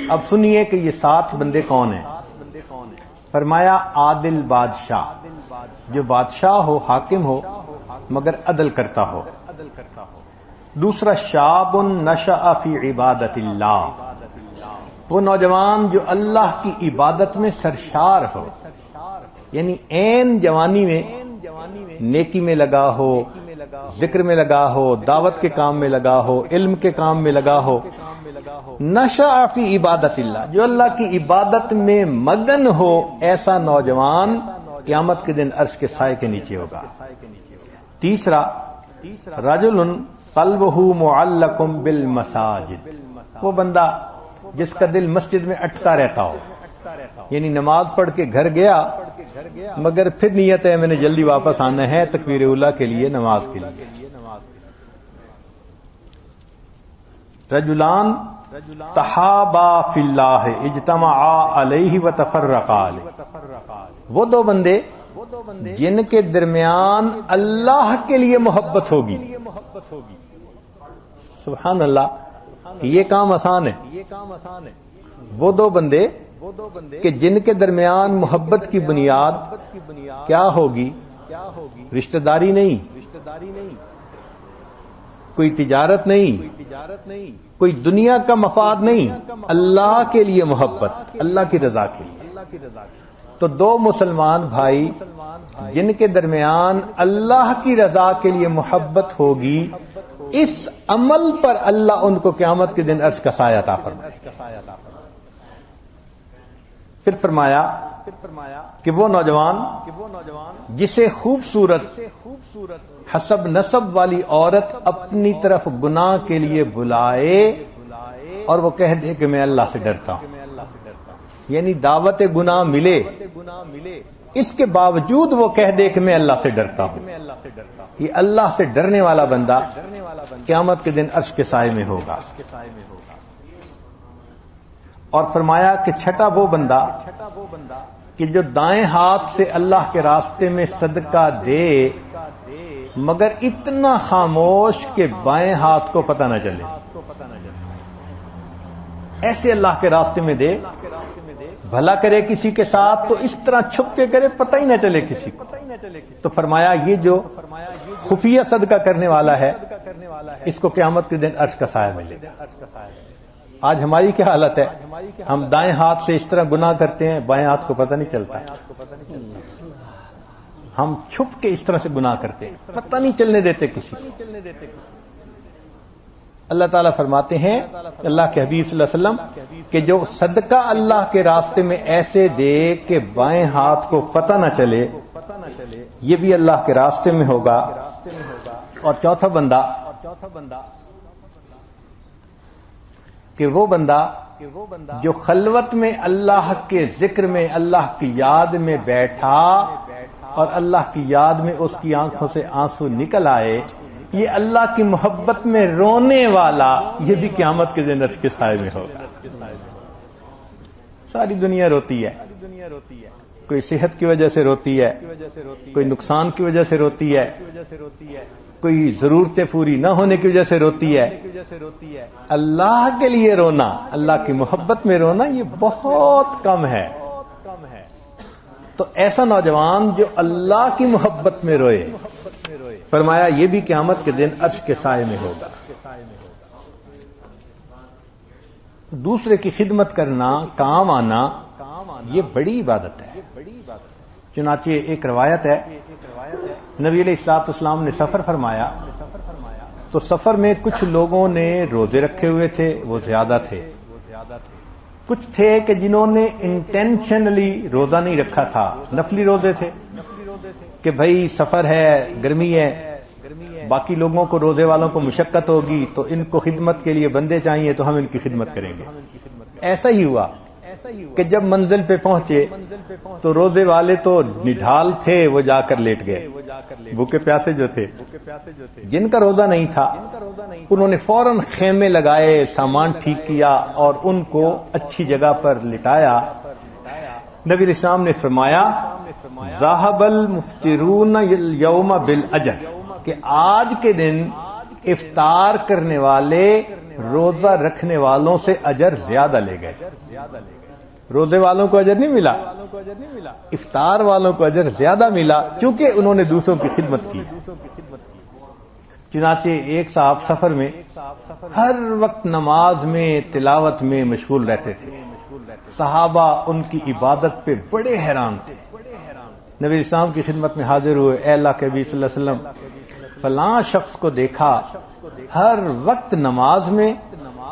[SPEAKER 1] اب سنیے کہ یہ 7 بندے کون ہیں۔ فرمایا عادل بادشاہ، جو بادشاہ ہو، حاکم ہو، مگر عدل کرتا ہو۔ دوسرا شاب نشأ فی عبادت اللہ، وہ نوجوان جو اللہ کی عبادت میں سرشار ہو، یعنی عین جوانی میں نیکی میں لگا ہو، ذکر میں لگا ہو، دعوت کے کام میں لگا ہو، علم کے کام میں لگا ہو۔ نشأ فی عبادت اللہ، جو اللہ کی عبادت میں مگن ہو، ایسا نوجوان قیامت کے دن عرش کے سائے کے نیچے ہوگا۔ تیسرا رجل قلبہ معلق بالمساجد، وہ بندہ جس کا دل مسجد میں اٹکا رہتا ہو، یعنی نماز پڑھ کے گھر گیا مگر پھر نیت ہے میں نے جلدی واپس آنا ہے تکبیر اولیٰ کے لیے، نماز کے لیے۔ رجلان تحابا فی اللہ اجتمعا علیہ وتفرقا علیہ، وہ 2 بندے جن کے درمیان اللہ کے لیے محبت ہوگی۔ سبحان اللہ، یہ کام آسان ہے۔ وہ 2 بندے کہ جن کے درمیان محبت کی بنیاد کیا ہوگی؟ رشتہ داری نہیں، کوئی تجارت نہیں، کوئی دنیا کا مفاد نہیں، اللہ کے لیے محبت، اللہ کی رضا کے لیے۔ تو 2 مسلمان بھائی جن کے درمیان اللہ کی رضا کے لیے محبت ہوگی، اس عمل پر اللہ ان کو قیامت کے دن عرش کا سایہ عطا فرمائے گا۔ پھر فرمایا کہ وہ نوجوان جسے خوبصورت حسب نسب والی عورت اپنی طرف گناہ کے لیے بلائے اور وہ کہہ دے کہ میں اللہ سے ڈرتا ہوں، یعنی دعوت گناہ ملے اس کے باوجود وہ کہہ دے کہ میں اللہ سے ڈرتا ہوں، یہ اللہ سے ڈرنے والا بندہ قیامت کے دن عرش کے سائے میں ہوگا۔ اور فرمایا کہ چھٹا وہ بندہ کہ جو دائیں ہاتھ سے اللہ کے راستے میں صدقہ دے مگر اتنا خاموش کہ بائیں ہاتھ کو پتہ نہ چلے، ایسے اللہ کے راستے میں دے، بھلا کرے کسی کے ساتھ تو اس طرح چھپ کے کرے پتہ ہی نہ چلے کسی کو۔ تو فرمایا یہ جو خفیہ صدقہ کرنے والا ہے اس کو قیامت کے دن عرش کا سایہ ملے گا۔ آج ہماری کیا حالت ہے؟ ہم دائیں ہاتھ سے اس طرح گناہ کرتے ہیں بائیں ہاتھ کو پتہ نہیں چلتا، ہم چھپ کے اس طرح سے گناہ کرتے ہیں، پتہ نہیں چلنے دیتے کسی کو۔ اللہ تعالیٰ فرماتے ہیں اللہ کے حبیب صلی اللہ علیہ وسلم کہ جو صدقہ اللہ کے راستے میں ایسے دے کہ بائیں ہاتھ کو پتہ نہ چلے یہ بھی اللہ کے راستے میں ہوگا۔ اور چوتھا بندہ کہ وہ بندہ جو خلوت میں اللہ کے ذکر میں اللہ کی یاد میں بیٹھا اور اللہ کی یاد میں اس کی آنکھوں سے آنسو نکل آئے، یہ اللہ کی محبت میں رونے والا یہ بھی قیامت کے دن عرش کے سائے میں ہوگا۔ ساری دنیا روتی ہے، کوئی صحت کی وجہ سے روتی ہے، کوئی نقصان کی وجہ سے روتی ہے، کوئی ضرورتیں پوری نہ ہونے کی وجہ سے روتی ہے۔ اللہ کے لیے رونا، اللہ کی محبت میں رونا یہ بہت کم ہے۔ تو ایسا نوجوان جو اللہ کی محبت میں روئے فرمایا یہ بھی قیامت کے دن عرش کے سائے میں ہوگا۔ دوسرے کی خدمت کرنا، کام آنا یہ بڑی عبادت ہے۔ چنانچہ ایک روایت ہے نبی علیہ الصلوۃ والسلام نے سفر فرمایا تو سفر میں کچھ لوگوں نے روزے رکھے ہوئے تھے، وہ زیادہ تھے، کچھ تھے کہ جنہوں نے انٹینشنلی روزہ نہیں رکھا تھا، نفلی روزے تھے کہ بھائی سفر ہے، گرمی ہے، باقی لوگوں کو روزے والوں کو مشقت ہوگی تو ان کو خدمت کے لیے بندے چاہیے تو ہم ان کی خدمت کریں گے۔ ایسا ہی ہوا کہ جب منزل پہ پہنچے تو روزے والے تو نڈھال تھے، وہ جا کر لیٹ گئے، بھوکے پیاسے جو تھے۔ جن کا روزہ نہیں تھا انہوں نے فوراً خیمے لگائے، سامان ٹھیک کیا اور ان کو اچھی جگہ پر لٹایا۔ نبی علیہ السلام نے فرمایا ذهب المفطرون اليوم بالاجر کہ آج کے دن افطار کرنے والے روزہ رکھنے والوں سے اجر زیادہ لے گئے۔ روزے والوں کو اجر نہیں ملا، افطار والوں کو اجر زیادہ ملا کیونکہ انہوں نے دوسروں کی خدمت کی۔ چنانچہ ایک صاحب سفر میں ہر وقت نماز میں تلاوت میں مشغول رہتے تھے، صحابہ ان کی عبادت پہ بڑے حیران تھے۔ نبی اسلام کی خدمت میں حاضر ہوئے، اے اللہ کے نبی صلی اللہ علیہ وسلم فلاں شخص کو دیکھا ہر وقت نماز میں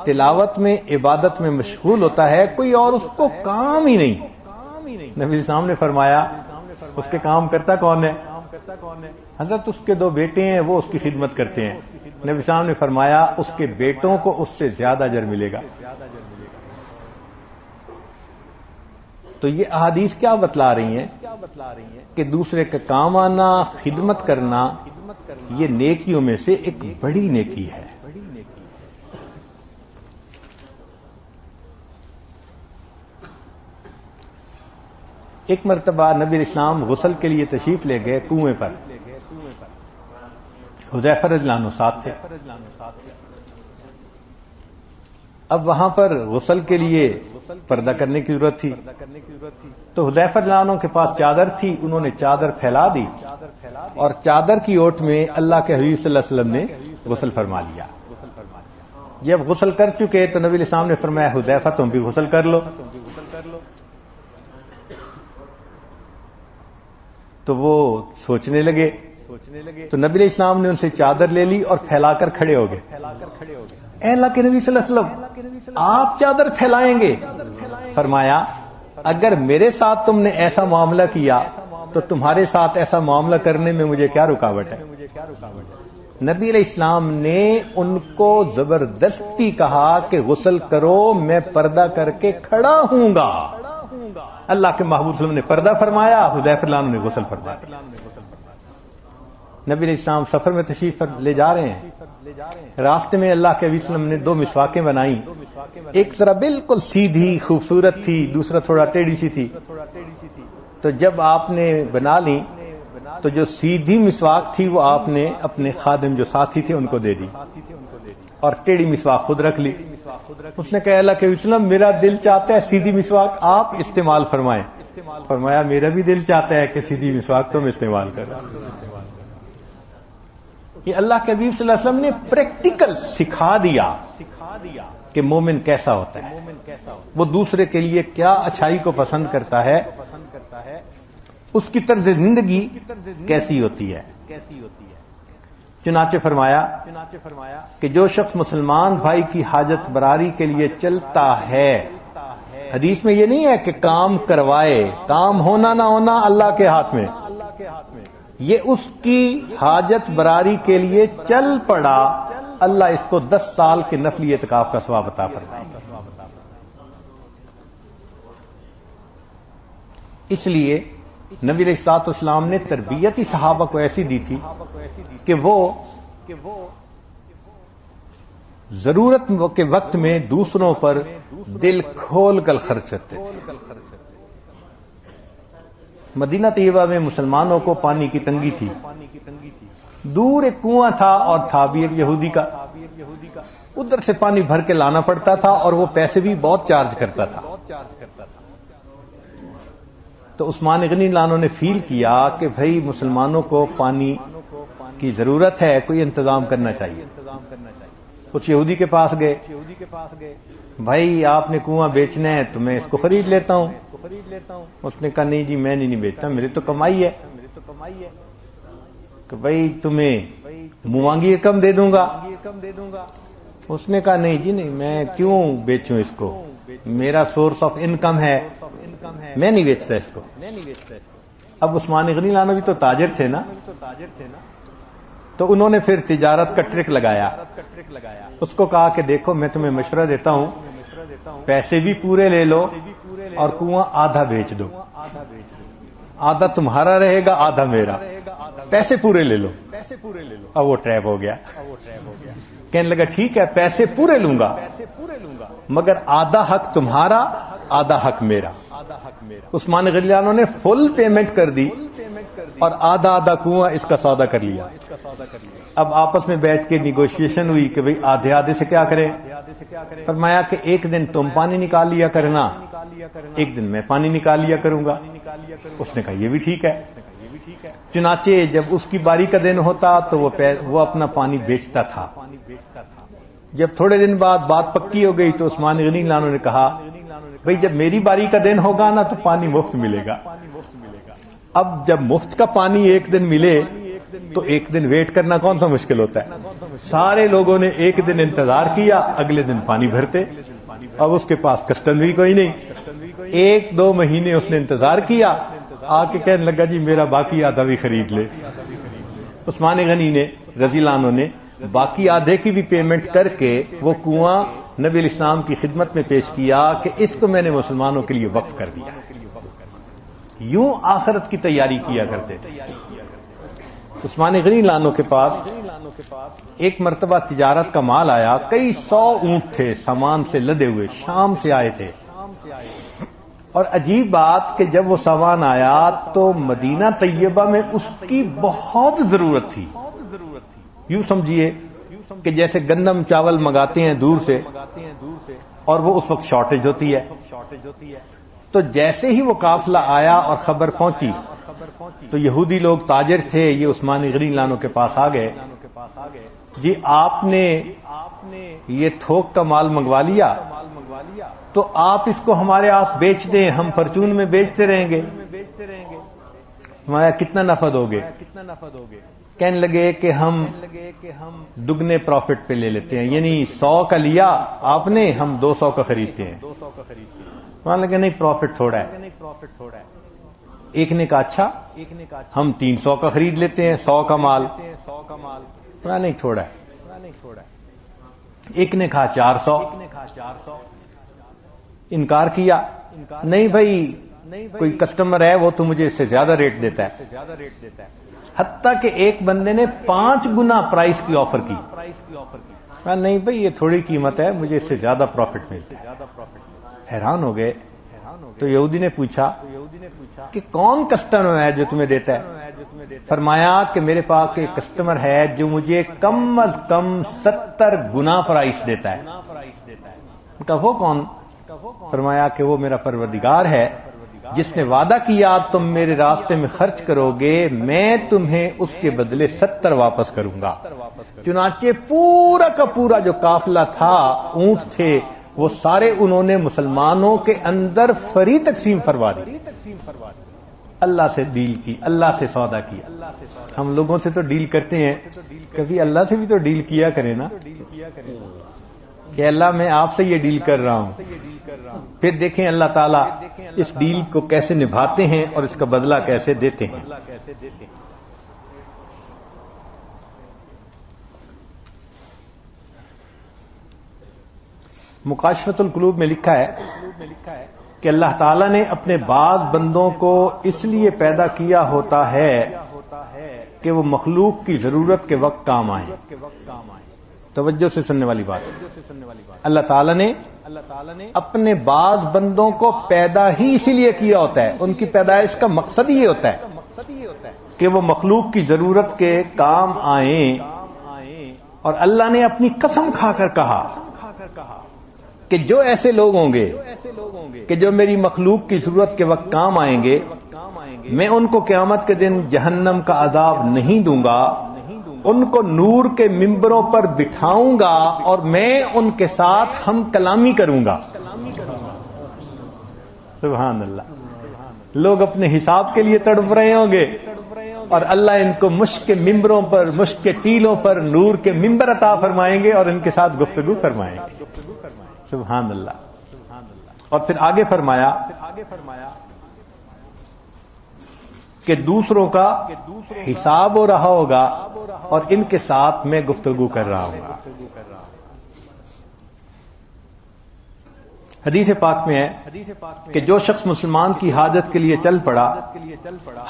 [SPEAKER 1] تلاوت میں عبادت میں مشغول ہوتا ہے، کوئی اور اس کو کام ہی نہیں۔ نبی اسلام نے فرمایا اس کے کام کرتا کون ہے؟ حضرت اس کے 2 بیٹے ہیں، وہ اس کی خدمت کرتے ہیں۔ نبی اسلام نے فرمایا اس کے بیٹوں کو اس سے زیادہ اجر ملے گا۔ تو یہ احادیث کیا بتلا رہی ہیں کہ دوسرے کا کام آنا، خدمت کرنا یہ نیکیوں میں سے ایک بڑی نیکی ہے۔ ایک مرتبہ نبی اسلام غسل کے لیے تشریف لے گئے کنویں پر، حذیفہ رضی اللہ عنہ ساتھ تھے۔ اب وہاں پر غسل کے لیے پردہ کرنے کی ضرورت تھی تو حذیفہ رضی اللہ عنہ کے پاس چادر تھی، انہوں نے چادر پھیلا دی اور چادر کی اوٹ میں اللہ کے حبیب صلی اللہ علیہ وسلم نے غسل فرما لیا۔ جب غسل کر چکے تو نبی اسلام نے فرمایا حذیفہ تم بھی غسل کر لو۔ تو وہ سوچنے لگے تو نبی علیہ السلام نے ان سے چادر لے لی اور پھیلا کر کھڑے ہو گئے۔ اے اللہ کے نبی صلی اللہ علیہ وسلم آپ چادر پھیلائیں گے؟ فرمایا اگر میرے ساتھ تم نے ایسا معاملہ کیا تو تمہارے ساتھ ایسا معاملہ کرنے میں مجھے کیا رکاوٹ ہے؟ نبی علیہ السلام نے ان کو زبردستی کہا کہ غسل کرو، میں پردہ کر کے کھڑا ہوں گا، اللہ کے محبوب صلی اللہ علیہ وسلم نے پردہ فرمایا، حذیفہ رضی اللہ عنہ نے غسل فرمایا۔ نبی علیہ السلام سفر میں تشریف لے جا رہے ہیں، راستے میں اللہ کے نبی صلی اللہ علیہ وسلم نے 2 مسواکیں بنائیں، ایک طرح بالکل سیدھی خوبصورت تھی، دوسرا تھوڑا ٹیڑھی سی تھی۔ تو جب آپ نے بنا لی تو جو سیدھی مسواک تھی وہ آپ نے اپنے خادم جو ساتھی تھے ان کو دے دی، اور ٹیڑھی مسواک خود رکھ لی۔ اس نے کہا اللہ کے وسلم میرا دل چاہتا ہے سیدھی مسواک آپ استعمال فرمائیں۔ فرمایا میرا بھی دل چاہتا ہے کہ سیدھی مسواک تم استعمال کرو۔ یہ اللہ کے حبیب صلی اللہ علیہ وسلم نے پریکٹیکل سکھا دیا کہ مومن کیسا ہوتا ہے، وہ دوسرے کے لیے کیا اچھائی کو پسند کرتا ہے، اس کی طرز زندگی کیسی ہوتی ہے۔ چنانچہ فرمایا کہ جو شخص مسلمان بھائی کی حاجت براری کے لیے چلتا ہے، حدیث میں یہ نہیں ہے کہ کام کروائے، کام ہونا نہ ہونا اللہ کے ہاتھ میں، یہ اس کی حاجت براری کے لیے چل پڑا، اللہ اس کو 10 سال کے نفلی اعتکاف کا ثواب عطا فرمائے گا۔ اس لیے نبی علیہ الصلوۃ والسلام نے تربیت ہی صحابہ کو ایسی دی تھی کہ وہ ضرورت کے وقت میں دوسروں پر دل کھول کر خرچ کرتے تھے۔ مدینہ طیبہ میں مسلمانوں کو پانی کی تنگی تھی، دور ایک کنواں تھا اور تھا بھی ایک یہودی کا، ادھر سے پانی بھر کے لانا پڑتا تھا اور وہ پیسے بھی بہت چارج کرتا تھا۔ تو عثمان غنی اللہ عنہ نے فیل کیا کہ بھئی مسلمانوں کو پانی کی ضرورت ہے، کوئی انتظام کرنا چاہیے۔ اس یہودی کے پاس گئے، بھائی آپ نے کنواں بیچنا ہے تو میں اس کو خرید لیتا ہوں۔ اس نے کہا نہیں جی میں نہیں بیچتا، میری تو کمائی ہے، کہ بھئی تمہیں مانگی رقم دے دوں گا۔ اس نے کہا نہیں جی نہیں، میں کیوں بیچوں اس کو، میرا سورس آف انکم ہے، میں نہیں بیچتا اس کو۔ اب عثمان غنی لانا بھی تو تاجر تھے نا، تو انہوں نے پھر تجارت کا ٹرک لگایا، اس کو کہا کہ دیکھو میں تمہیں مشورہ دیتا ہوں، پیسے بھی پورے لے لو اور کنواں آدھا بیچ دو، آدھا تمہارا رہے گا آدھا میرا، پیسے پورے لے لو۔ اب وہ ٹریپ ہو گیا، کہنے لگا ٹھیک ہے پیسے پورے لوں گا مگر آدھا حق تمہارا آدھا حق میرا۔ عثمان غنی عنہ نے فل پیمنٹ کر دی اور آدھا آدھا کنواں اس کا سودا کر لیا۔ اب آپس میں بیٹھ کے نیگوشیشن ہوئی کہ بھئی آدھے آدھے سے کیا کریں۔ فرمایا کہ ایک دن تم پانی نکال لیا کرنا، ایک دن میں پانی نکال لیا کروں گا۔ اس نے کہا یہ بھی ٹھیک ہے۔ چنانچہ جب اس کی باری کا دن ہوتا تو وہ اپنا پانی بیچتا تھا۔ جب تھوڑے دن بعد بات پکی ہو گئی تو عثمان غنی اللہ عنہ نے کہا بھئی جب میری باری کا دن ہوگا نا تو پانی مفت ملے گا۔ اب جب مفت کا پانی ایک دن ملے تو ایک دن ویٹ کرنا کون سا مشکل ہوتا ہے۔ سارے لوگوں نے ایک دن انتظار کیا، اگلے دن پانی بھرتے، اب اس کے پاس کسٹم بھی کوئی نہیں۔ 1-2 مہینے اس نے انتظار کیا، آ کے کہنے لگا جی میرا باقی آدھا بھی خرید لے۔ عثمان غنی نے رضی اللہ عنہ نے باقی آدھے کی بھی پیمنٹ کر کے وہ کنواں نبی علیہ السلام کی خدمت میں پیش کیا کہ اس کو میں نے مسلمانوں کے لیے وقف کر دیا۔ یوں آخرت کی تیاری کیا کرتے تھے۔ عثمان غنی اللہ عنہ کے پاس ایک مرتبہ تجارت کا مال آیا، کئی 100 اونٹ تھے سامان سے لدے ہوئے، شام سے آئے تھے۔ اور عجیب بات کہ جب وہ سامان آیا تو مدینہ طیبہ میں اس کی بہت ضرورت تھی۔ یوں سمجھیے کہ جیسے گندم چاول منگاتے ہیں دور سے اور وہ اس وقت شارٹیج ہوتی ہے، تو جیسے ہی وہ قافلہ آیا اور خبر پہنچی تو یہودی لوگ تاجر تھے، یہ عثمان غنی اللہ عنہ کے پاس آ گئے، جی آپ نے یہ تھوک کا مال منگوا لیا تو آپ اس کو ہمارے ہاتھ بیچ دیں، ہم پرچون میں بیچتے رہیں گے، ہمارا کتنا نفع دو گے؟ کہنے لگے کہ ہم دگنے پروفٹ پہ لے لیتے ہیں، یعنی 100 کا لیا آپ نے، ہم 200 کا خریدتے ہیں۔ مان لگے نہیں پروفٹ تھوڑا ہے۔ ایک نے کہا اچھا ہم 300 کا خرید لیتے ہیں 100 کا مال، نہیں تھوڑا ہے۔ ایک نے کہا 400، انکار کیا، نہیں بھائی کوئی کسٹمر ہے وہ تو مجھے اس سے زیادہ ریٹ دیتا ہے، حتیٰ کہ ایک بندے نے 5 گنا پرائس کی آفر کی، نہیں بھائی یہ تھوڑی قیمت ہے، مجھے اس سے زیادہ پروفٹ ملتا ہے۔ حیران ہو گئے تو یہودی نے پوچھا کہ کون کسٹمر ہے جو تمہیں دیتا ہے؟ فرمایا کہ میرے پاس ایک کسٹمر ہے جو مجھے کم از کم 70 گنا پرائس دیتا ہے۔ کہا وہ کون؟ فرمایا کہ وہ میرا پروردگار ہے جس نے وعدہ کیا تم میرے راستے میں خرچ کرو گے میں تمہیں اس کے بدلے 70 واپس کروں گا۔ چنانچہ پورا کا پورا جو قافلہ تھا، اونٹ تھے، وہ سارے انہوں نے مسلمانوں کے اندر فری تقسیم فرما دی۔ اللہ سے ڈیل کی، اللہ سے سودا کیا۔ ہم لوگوں سے تو ڈیل کرتے ہیں، کبھی اللہ سے بھی تو ڈیل کیا کریں نا، کہ اللہ میں آپ سے یہ ڈیل کر رہا ہوں، پھر دیکھیں اللہ تعالیٰ اس ڈیل کو کیسے نبھاتے ہیں اور اس کا بدلہ کیسے دیتے ہیں۔ مکاشفۃ القلوب میں لکھا ہے کہ اللہ تعالیٰ نے اپنے بعض بندوں کو اس لیے پیدا کیا ہوتا ہے کہ وہ مخلوق کی ضرورت کے وقت کام آئیں۔ توجہ سے سننے والی بات، اللہ تعالیٰ نے اپنے بعض بندوں کو پیدا ہی اسی لیے کیا ہوتا ہے، ان کی پیدائش کا مقصد یہ ہوتا ہے کہ وہ مخلوق کی ضرورت کے کام آئیں، اور اللہ نے اپنی قسم کھا کر کہا کہ جو ایسے لوگ ہوں گے کہ جو میری مخلوق کی ضرورت کے وقت کام آئیں گے، میں ان کو قیامت کے دن جہنم کا عذاب نہیں دوں گا، ان کو نور کے ممبروں پر بٹھاؤں گا اور میں ان کے ساتھ ہم کلامی کروں گا۔ سبحان اللہ، لوگ اپنے حساب کے لیے تڑپ رہے ہوں گے اور اللہ ان کو مشک کے ممبروں پر، مشک کے ٹیلوں پر نور کے ممبر عطا فرمائیں گے اور ان کے ساتھ گفتگو فرمائیں گے۔ سبحان اللہ۔ اور پھر آگے فرمایا کہ دوسروں کا حساب ہو رہا ہوگا اور ان کے ساتھ میں گفتگو کر رہا ہوں گا۔ حدیث پاک میں ہے کہ جو شخص مسلمان کی حاجت کے لیے چل پڑا،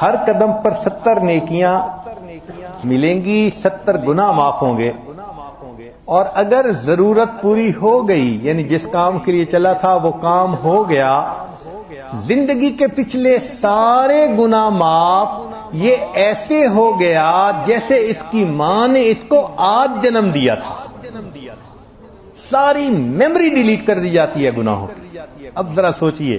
[SPEAKER 1] ہر قدم پر 70 نیکیاں ملیں گی، 70 گناہ معاف ہوں گے، اور اگر ضرورت پوری ہو گئی، یعنی جس کام کے لیے چلا تھا وہ کام ہو گیا، زندگی کے پچھلے سارے گناہ معاف، یہ ایسے ہو گیا جیسے اس کی ماں نے اس کو آج جنم دیا تھا، ساری میموری ڈیلیٹ کر دی جاتی ہے گناہوں کی۔ اب ذرا سوچئے،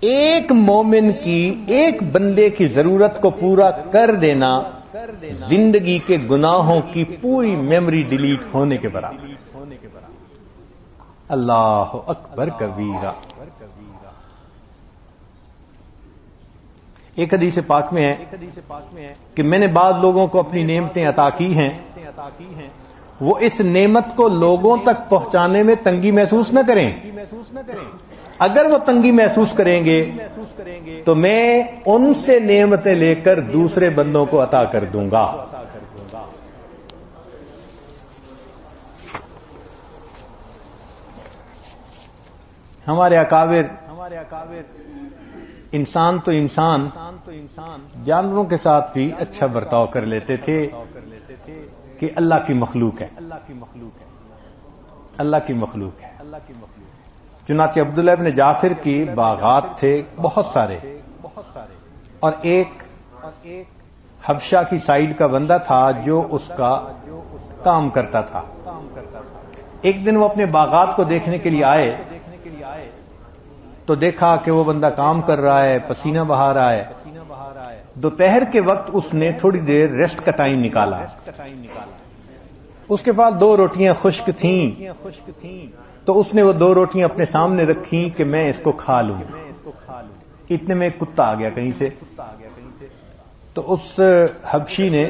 [SPEAKER 1] ایک مومن کی، ایک بندے کی ضرورت کو پورا کر دینا زندگی کے گناہوں کی پوری میموری ڈیلیٹ ہونے کے برابر۔ اللہ اکبر کبیرہ۔ ایک حدیث پاک میں ہے کہ میں نے بعض لوگوں کو اپنی نعمتیں عطا کی ہیں، وہ اس نعمت کو لوگوں تک پہنچانے میں تنگی محسوس نہ کریں، اگر وہ تنگی محسوس کریں گے تو میں ان سے نعمتیں لے کر دوسرے بندوں کو عطا کر دوں گا۔ ہمارے اکابر انسان تو انسان جانوروں کے ساتھ بھی اچھا برتاؤ کر لیتے تھے کہ اللہ کی مخلوق ہے، اللہ کی مخلوق ہے۔ چنانچہ عبداللہ ابن جعفر کی باغات تھے بہت سارے، اور ایک حبشہ کی سائیڈ کا بندہ تھا جو اس کا کام کرتا تھا۔ ایک دن وہ اپنے باغات کو دیکھنے کے لیے آئے تو دیکھا کہ وہ بندہ کام کر رہا ہے، پسینہ بہا رہا ہے۔ دوپہر کے وقت اس نے تھوڑی دیر ریسٹ کا ٹائم نکالا، اس کے پاس 2 روٹیاں خشک تھیں، تو اس نے وہ 2 روٹیاں اپنے سامنے رکھیں کہ میں اس کو کھا لوں۔ اتنے میں ایک کتا آ گیا کہیں سے، تو اس حبشی نے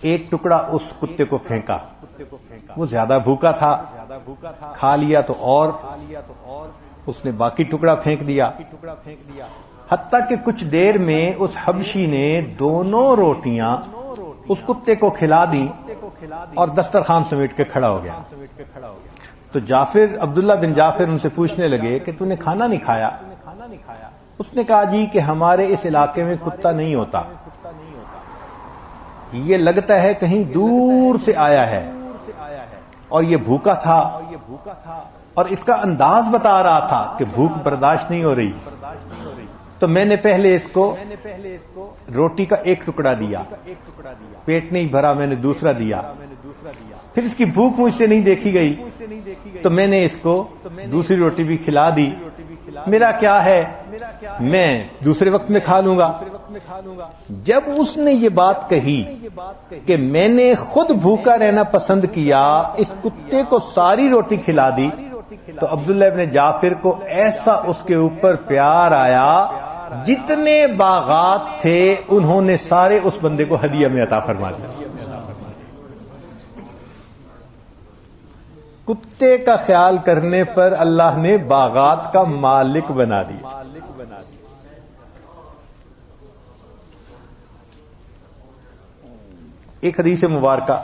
[SPEAKER 1] ایک ٹکڑا اس کتے کو پھینکا، وہ زیادہ بھوکا تھا، کھا لیا تو اور اس نے باقی ٹکڑا پھینک دیا، حتیٰ کہ کچھ دیر میں اس حبشی نے 2 روٹیاں اس کتے کو کھلا دی اور دسترخوان سمیٹ کے کھڑا ہو گیا۔ تو جعفر عبداللہ بن جعفر ان سے پوچھنے لگے کہ تو نے کھانا نہیں کھایا؟ اس نے کہا جی کہ ہمارے اس علاقے میں کتا نہیں ہوتا، یہ لگتا ہے کہیں دور سے آیا ہے اور یہ بھوکا تھا، اور اس کا انداز بتا رہا تھا کہ بھوک برداشت نہیں ہو رہی، تو میں نے پہلے اس کو روٹی کا ایک ٹکڑا دیا، پیٹ نہیں بھرا میں نے دوسرا دیا، پھر اس کی بھوک مجھ سے نہیں دیکھی گئی تو میں نے اس کو دوسری روٹی بھی کھلا دی، میرا کیا ہے میں دوسرے وقت میں کھا لوں گا۔ جب اس نے یہ بات کہی کہ میں نے خود بھوکا رہنا پسند کیا، اس کتے کو ساری روٹی کھلا دی، تو عبداللہ ابن جعفر کو ایسا اس کے اوپر پیار آیا، جتنے باغات تھے انہوں نے سارے اس بندے کو ہدیہ میں عطا فرما دیا۔ کتے کا خیال کرنے پر اللہ نے باغات کا مالک بنا دیا۔ ایک حدیث مبارکہ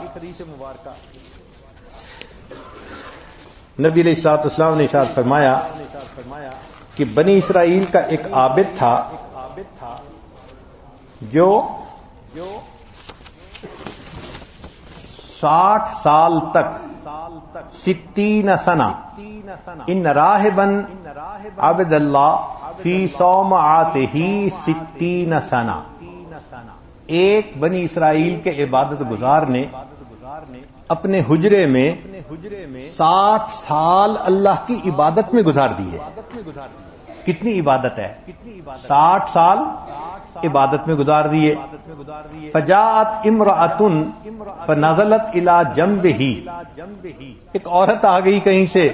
[SPEAKER 1] نبی علیہ الصلوۃ والسلام نے ارشاد فرمایا کہ بنی اسرائیل کا ایک عابد تھا جو 60 سال تک 60 سنہ ان راہبا عبد اللہ فی صومعاتہ 60 سنہ، ایک بنی اسرائیل کے عبادت گزار نے اپنے حجرے میں 60 سال اللہ کی عبادت میں گزار دیے۔ کتنی عبادت ہے؟ 60 سال عبادت میں گزار دیے۔ فجاءت امرأۃ فنزلت الی جنبہ، ایک عورت آ گئی کہیں سے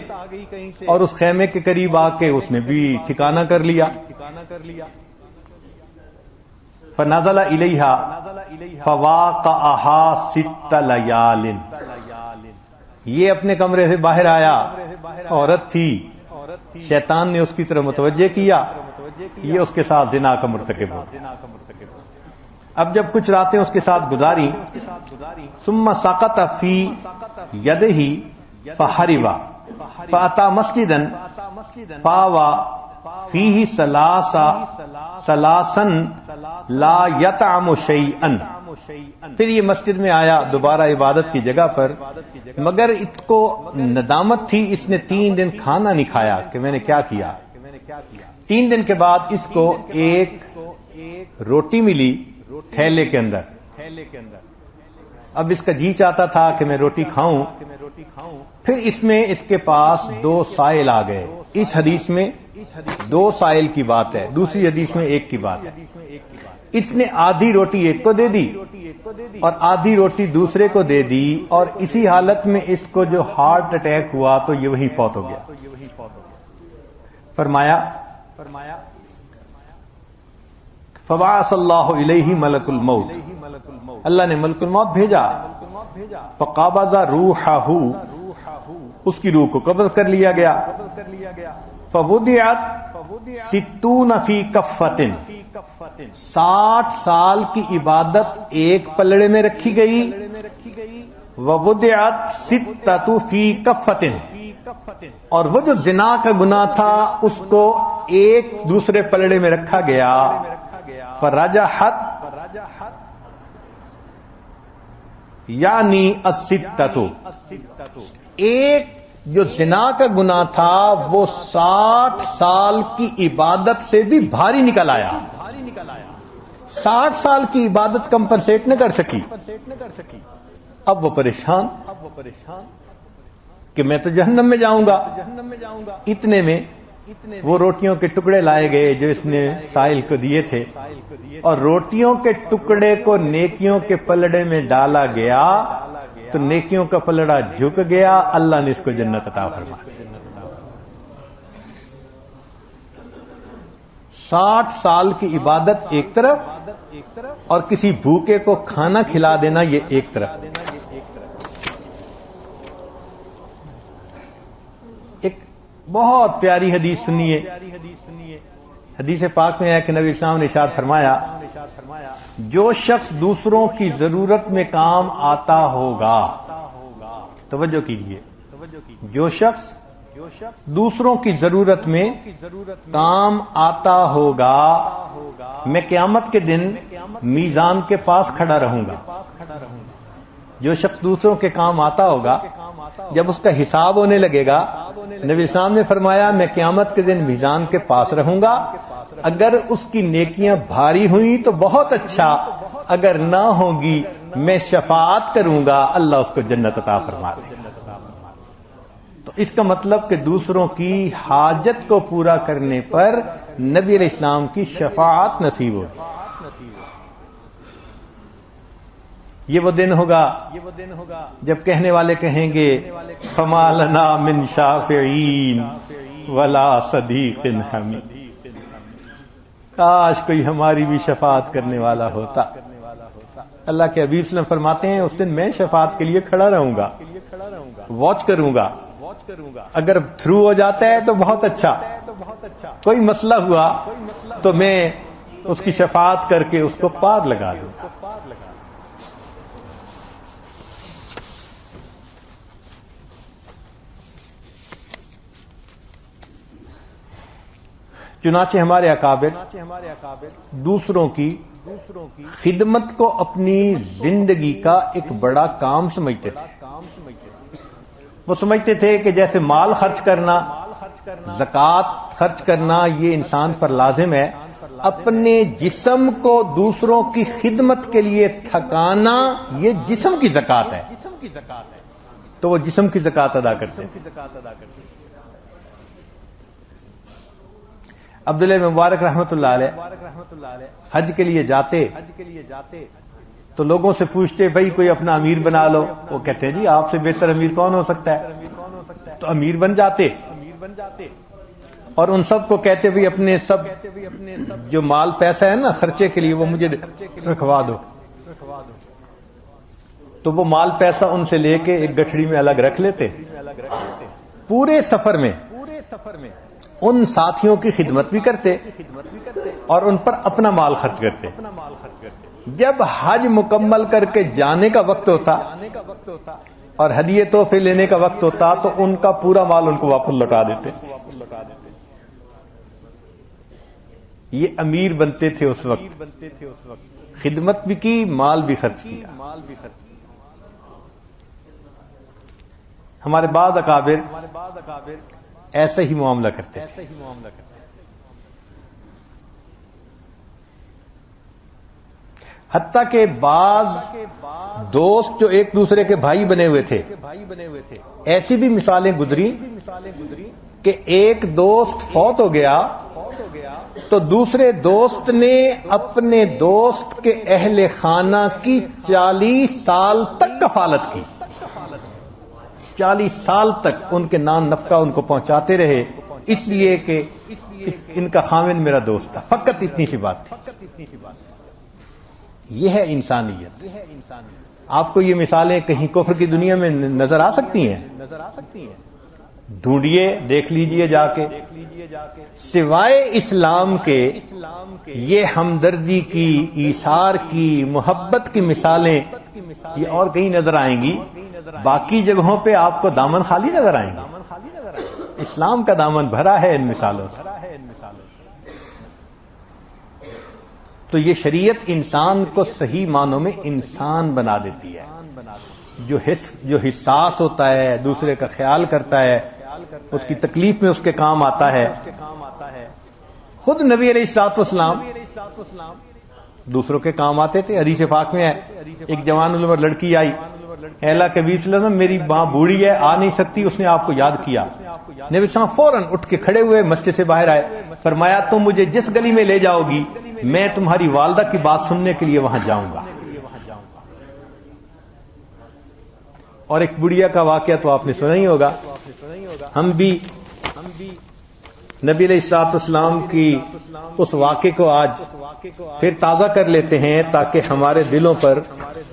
[SPEAKER 1] اور اس خیمے کے قریب آ کے اس نے بھی ٹھکانہ کر لیا۔ فنزل الیہا فواقعہا 6 لیال، یہ اپنے کمرے سے باہر آیا، عورت تھی، شیطان نے اس کی طرف متوجہ کیا، یہ اس کے ساتھ زنا کا مرتکب ہو۔ اب جب کچھ راتیں اس کے ساتھ گزاری، ثم سقط فی یدہ فحرب فأتی مسجدا فآوى فیہ ثلاثا لا یطعم شیئا، پھر یہ مسجد میں آیا دوبارہ عبادت کی جگہ پر، مگر اس کو ندامت تھی، اس نے 3 دن کھانا نہیں کھایا کہ میں نے کیا کیا۔ 3 دن کے بعد اس کو ایک روٹی ملی تھیلے کے اندر، اب اس کا جی چاہتا تھا کہ میں روٹی کھاؤں، پھر اس میں اس کے پاس 2 سائل آ گئے۔ اس حدیث میں 2 سائل کی بات ہے، دوسری حدیث میں 1 کی بات ہے۔ اس نے آدھی روٹی ایک کو دے دی اور آدھی روٹی دوسرے کو دے دی، اور اسی حالت میں اس کو جو ہارٹ اٹیک ہوا تو یہ وہی فوت ہو گیا۔ فرمایا فبعث اللہ الیہ ملک الموت، اللہ نے ملک الموت بھیجا، فقبض روحہ، اس کی روح کو قبض کر لیا گیا، فوضعت 60 فی کفۃ، 60 سال کی عبادت ایک پلڑے میں رکھی گئی، ووضعت 6 فی کفۃ، اور وہ جو زنا کا گناہ تھا اس کو ایک دوسرے پلڑے میں رکھا گیا، فرجحت یعنی الستۃ، ایک جو زنا کا گناہ تھا وہ 60 سال کی عبادت سے بھی بھاری نکل آیا۔ 60 سال کی عبادت کمپنسیٹ نہ کر سکی، اب وہ پریشان کہ میں تو جہنم میں جاؤں گا۔ اتنے میں وہ روٹیوں کے ٹکڑے لائے گئے جو اس نے سائل کو دیے تھے، اور روٹیوں کے ٹکڑے کو نیکیوں کے پلڑے میں ڈالا گیا تو نیکیوں کا پلڑا جھک گیا، اللہ نے اس کو جنت عطا فرمائی۔ 60 سال کی عبادت ایک طرف اور کسی بھوکے کو کھانا کھلا دینا یہ ایک طرف۔ ایک بہت پیاری حدیث سنیے، حدیث پاک میں ہے کہ نبی اسلام نے ارشاد فرمایا، جو شخص دوسروں کی ضرورت میں کام آتا ہوگا، توجہ کیجیے، جو شخص دوسروں کی ضرورت میں کام آتا ہوگا میں قیامت کے دن میزان کے پاس کھڑا رہوں گا. جو شخص دوسروں کے کام آتا ہوگا جب اس کا حساب ہونے لگے گا نبی اسلام نے فرمایا میں قیامت کے دن میزان کے پاس رہوں گا. اگر اس کی نیکیاں بھاری ہوئیں تو بہت اچھا، اگر نہ ہوں گی میں شفاعت کروں گا، اللہ اس کو جنت عطا فرما دے. تو اس کا مطلب کہ دوسروں کی حاجت کو پورا کرنے پر نبی علیہ السلام کی شفاعت نصیب ہوگی. یہ وہ دن ہوگا جب کہنے والے کہیں گے فما لنا من شافعین ولا صدیق حمید، کاش کوئی ہماری بھی شفاعت کرنے والا ہوتا. اللہ کے حبیب صلی اللہ علیہ وسلم فرماتے ہیں اس دن میں شفاعت کے لیے کھڑا رہوں گا، واچ کروں گا. اگر تھرو ہو جاتا ہے تو بہت اچھا، کوئی مسئلہ ہوا تو میں اس کی شفاعت کر کے اس کو پار لگا دوں. چنانچہ ہمارے اکابر دوسروں کی خدمت کو اپنی زندگی کا ایک بڑا کام سمجھتے تھے. وہ سمجھتے تھے کہ جیسے مال خرچ کرنا، زکوٰۃ خرچ کرنا یہ انسان پر لازم ہے، اپنے جسم کو دوسروں کی خدمت کے لیے تھکانا یہ جسم کی زکوٰۃ ہے. تو وہ جسم کی زکوٰۃ ادا کرتے ہیں. عبداللہ بن مبارک رحمۃ اللہ علیہ حج کے لیے جاتے تو لوگوں سے پوچھتے بھائی کوئی اپنا امیر بنا لو. وہ کہتے ہیں جی آپ سے بہتر امیر کون ہو سکتا ہے. تو امیر بن جاتے اور ان سب کو کہتے بھائی اپنے سب جو مال پیسہ ہے نا خرچے کے لیے وہ مجھے رکھوا دو. تو وہ مال پیسہ ان سے لے کے ایک گٹھڑی میں الگ رکھ لیتے. پورے سفر میں ان ساتھیوں کی خدمت بھی کرتے اور ان پر اپنا مال خرچ کرتے. جب حج مکمل کر کے جانے کا وقت ہوتا اور ہدیے تحفے لینے کا وقت ہوتا تو ان کا پورا مال ان کو واپس لوٹا دیتے. یہ امیر بنتے تھے اس وقت، خدمت بھی کی، مال بھی خرچ کیا. ہمارے بعض اکابر ایسا ہی معاملہ کرتے تھے. حتیٰ کہ بعض دوست جو ایک دوسرے کے بھائی بنے ہوئے تھے، ایسی بھی مثالیں گزری کہ ایک دوست فوت ہو گیا تو دوسرے دوست نے اپنے دوست کے اہل خانہ کی 40 سال تک کفالت کی. 40 سال تک ان کے نان نفقہ ان کو پہنچاتے رہے، اس لیے کہ ان کا خاوند میرا دوست تھا. فقط اتنی سی بات تھی. یہ ہے انسانیت. آپ کو یہ مثالیں کہیں کفر کی دنیا میں نظر آ سکتی ہیں؟ ڈھونڈیے، دیکھ لیجئے جا کے. سوائے اسلام کے یہ ہمدردی کی، ایثار کی، محبت کی مثالیں یہ اور کہیں نظر آئیں گی. باقی جگہوں پہ آپ کو دامن خالی نظر آئیں گے. اسلام کا دامن بھرا ہے ان مثالوں سے. تو یہ شریعت انسان کو صحیح معنوں میں انسان بنا دیتی ہے. جو حساس ہوتا ہے، دوسرے کا خیال کرتا ہے، اس کی تکلیف میں اس کے کام آتا ہے. خود نبی علیہ الصلوۃ والسلام دوسروں کے کام آتے تھے. حدیث پاک میں ہے ایک جوان العمر لڑکی آئی، اے اللہ کے نبی صلی اللہ علیہ وسلم میری ماں بوڑھی ہے، آ نہیں سکتی، اس نے آپ کو یاد کیا. نبی صلی اللہ علیہ وسلم فوراً اٹھ کے کھڑے ہوئے، مسجد سے باہر آئے، فرمایا تم مجھے جس گلی میں لے جاؤ گی میں تمہاری والدہ کی بات سننے کے لیے وہاں جاؤں گا. اور ایک بڑھیا کا واقعہ تو آپ نے سنا ہی ہوگا. ہم بھی نبی علیہ الصلوۃ والسلام کی اس واقعے کو آج پھر تازہ کر لیتے ہیں تاکہ ہمارے دلوں پر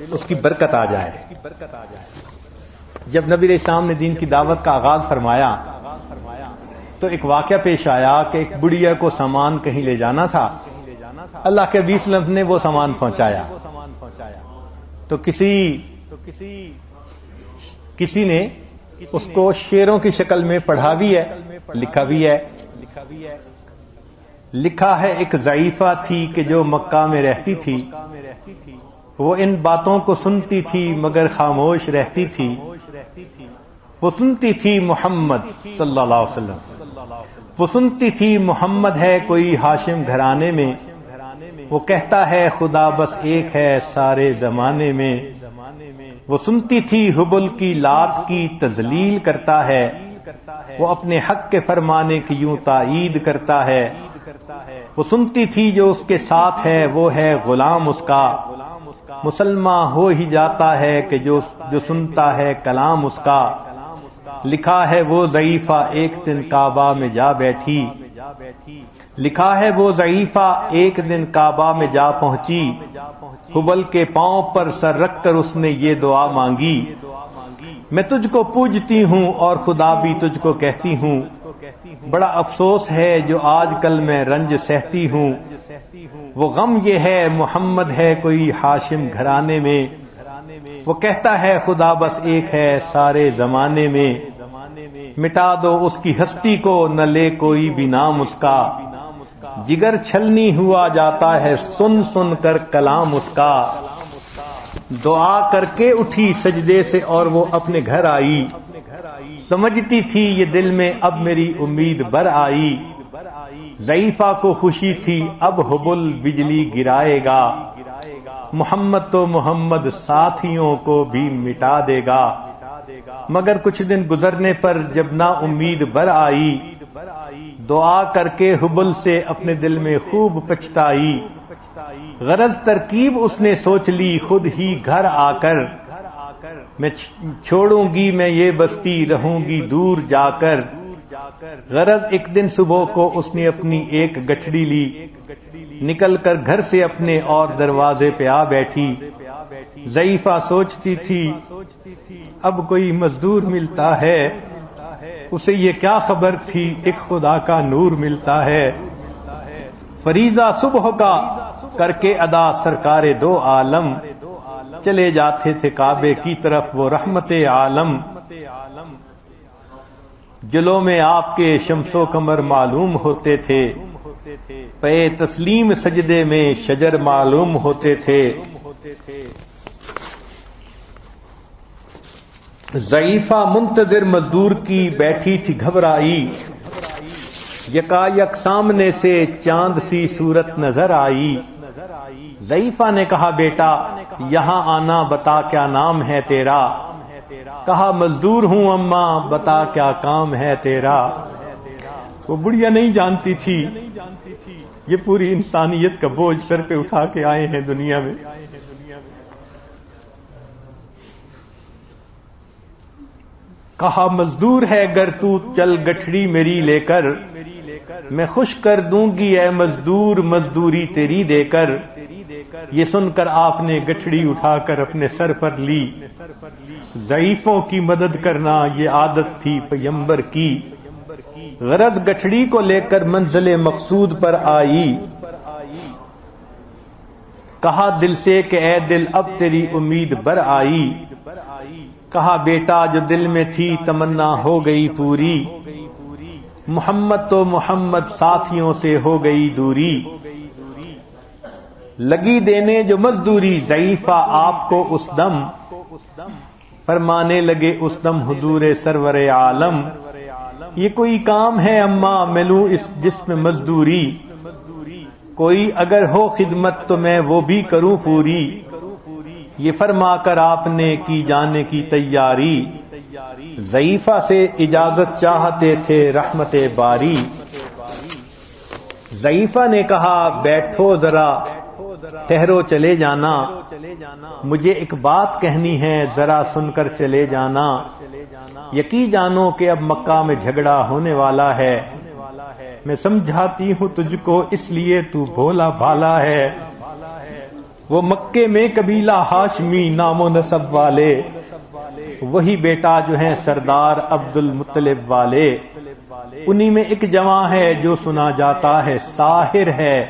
[SPEAKER 1] اس کی برکت آ جائے. جب نبی علیہ السلام نے دین کی دعوت کا آغاز فرمایا تو ایک واقعہ پیش آیا کہ ایک بڑھیا کو سامان کہیں لے جانا تھا. اللہ کے نبی صلی اللہ علیہ وسلم نے وہ سامان پہنچایا تو کسی نے اس کو شعروں کی شکل میں پڑھا بھی ہے، لکھا بھی ہے۔ لکھا ہے ایک ضعیفہ تھی کہ جو مکہ میں رہتی تھی، وہ ان باتوں کو سنتی تھی مگر خاموش رہتی تھی۔ وہ سنتی تھی محمد صلی اللہ علیہ وسلم، وہ سنتی تھی محمد ہے کوئی ہاشم گھرانے میں، وہ کہتا ہے خدا بس ایک ہے سارے زمانے میں۔ وہ سنتی تھی حبل کی لات کی تذلیل کرتا ہے، وہ اپنے حق کے فرمانے کی یوں تائید کرتا ہے۔ وہ سنتی تھی جو اس کے ساتھ ہے وہ ہے غلام اس کا، مسلمان ہو ہی جاتا ہے کہ جو سنتا ہے کلام اس کا۔ لکھا ہے وہ ضعیفہ ایک دن کعبہ میں جا بیٹھی، لکھا ہے وہ ضعیفہ ایک دن کعبہ میں جا پہنچی، حبل کے پاؤں پر سر رکھ کر اس نے یہ دعا مانگی، میں تجھ کو پوجتی ہوں اور خدا بھی تجھ کو کہتی ہوں، بڑا افسوس ہے جو آج کل میں رنج سہتی ہوں، وہ غم یہ ہے محمد ہے کوئی ہاشم گھرانے میں، وہ کہتا ہے خدا بس ایک ہے سارے زمانے میں، مٹا دو اس کی ہستی کو نہ لے کوئی بھی نام اس کا، جگر چھلنی ہوا جاتا ہے سن سن کر کلام اس کا۔ دعا کر کے اٹھی سجدے سے اور وہ اپنے گھر آئی، سمجھتی تھی یہ دل میں اب میری امید بر آئی، ضعیفہ کو خوشی تھی اب حبل بجلی گرائے گا، محمد تو محمد ساتھیوں کو بھی مٹا دے گا۔ مگر کچھ دن گزرنے پر جب نا امید بر آئی، دعا کر کے حبل سے اپنے دل میں خوب پچھتائی، غرض ترکیب اس نے سوچ لی خود ہی گھر آ کر، میں چھوڑوں گی میں یہ بستی رہوں گی دور جا کر۔ غرض ایک دن صبح کو اس نے اپنی ایک گٹھڑی لی، نکل کر گھر سے اپنے اور دروازے پہ آ بیٹھی، ضعیفہ سوچتی تھی اب کوئی مزدور ملتا ہے، اسے یہ کیا خبر تھی ایک خدا کا نور ملتا ہے۔ فریضہ صبح کا کر کے ادا سرکار دو عالم، چلے جاتے تھے کعبے کی طرف وہ رحمت عالم، جلوں میں آپ کے شمس و قمر معلوم ہوتے تھے، پے تسلیم سجدے میں شجر معلوم ہوتے تھے۔ ضعیفہ منتظر مزدور کی بیٹھی تھی گھبرائی، یکایک سامنے سے چاند سی صورت نظر آئی، ضعیفہ نے کہا بیٹا یہاں آنا بتا کیا نام ہے تیرا، کہا مزدور ہوں اماں بتا کیا کام ہے تیرا۔ وہ بڑھیا نہیں جانتی تھی یہ پوری انسانیت کا بوجھ سر پہ اٹھا کے آئے ہیں دنیا میں۔ کہا مزدور ہے گر تو چل گٹھڑی میری لے کر، میں خوش کر دوں گی اے مزدور مزدوری تیری دے کر۔ یہ سن کر آپ نے گٹھڑی اٹھا کر اپنے سر پر لی، ضعیفوں کی مدد کرنا یہ عادت تھی پیمبر کی، غرض گٹھڑی کو لے کر منزل مقصود پر آئی، کہا دل سے کہ اے دل اب تیری امید بر آئی، کہا بیٹا جو دل میں تھی تمنا ہو گئی پوری، محمد تو محمد ساتھیوں سے ہو گئی دوری، لگی دینے جو مزدوری ضعیفہ آپ کو اس دم، فرمانے لگے اس دم حضور سرور عالم، یہ کوئی کام ہے اماں میں لوں اس جسم مزدوری، کوئی اگر ہو خدمت تو میں وہ بھی کروں پوری، یہ فرما کر آپ نے کی جانے کی تیاری، ضعیفہ سے اجازت چاہتے تھے رحمت باری۔ ضعیفہ نے کہا بیٹھو ذرا ٹھہرو چلے جانا، مجھے ایک بات کہنی ہے ذرا سن کر چلے جانا، یقین جانو کہ اب مکہ میں جھگڑا ہونے والا ہے، میں سمجھاتی ہوں تجھ کو اس لیے تو بھولا بھالا ہے، وہ مکے میں قبیلہ ہاشمی نام و نسب والے، وہی بیٹا جو ہیں سردار عبد المطلب والے، انہی میں ایک جوان ہے جو سنا جاتا ہے ساحر ہے،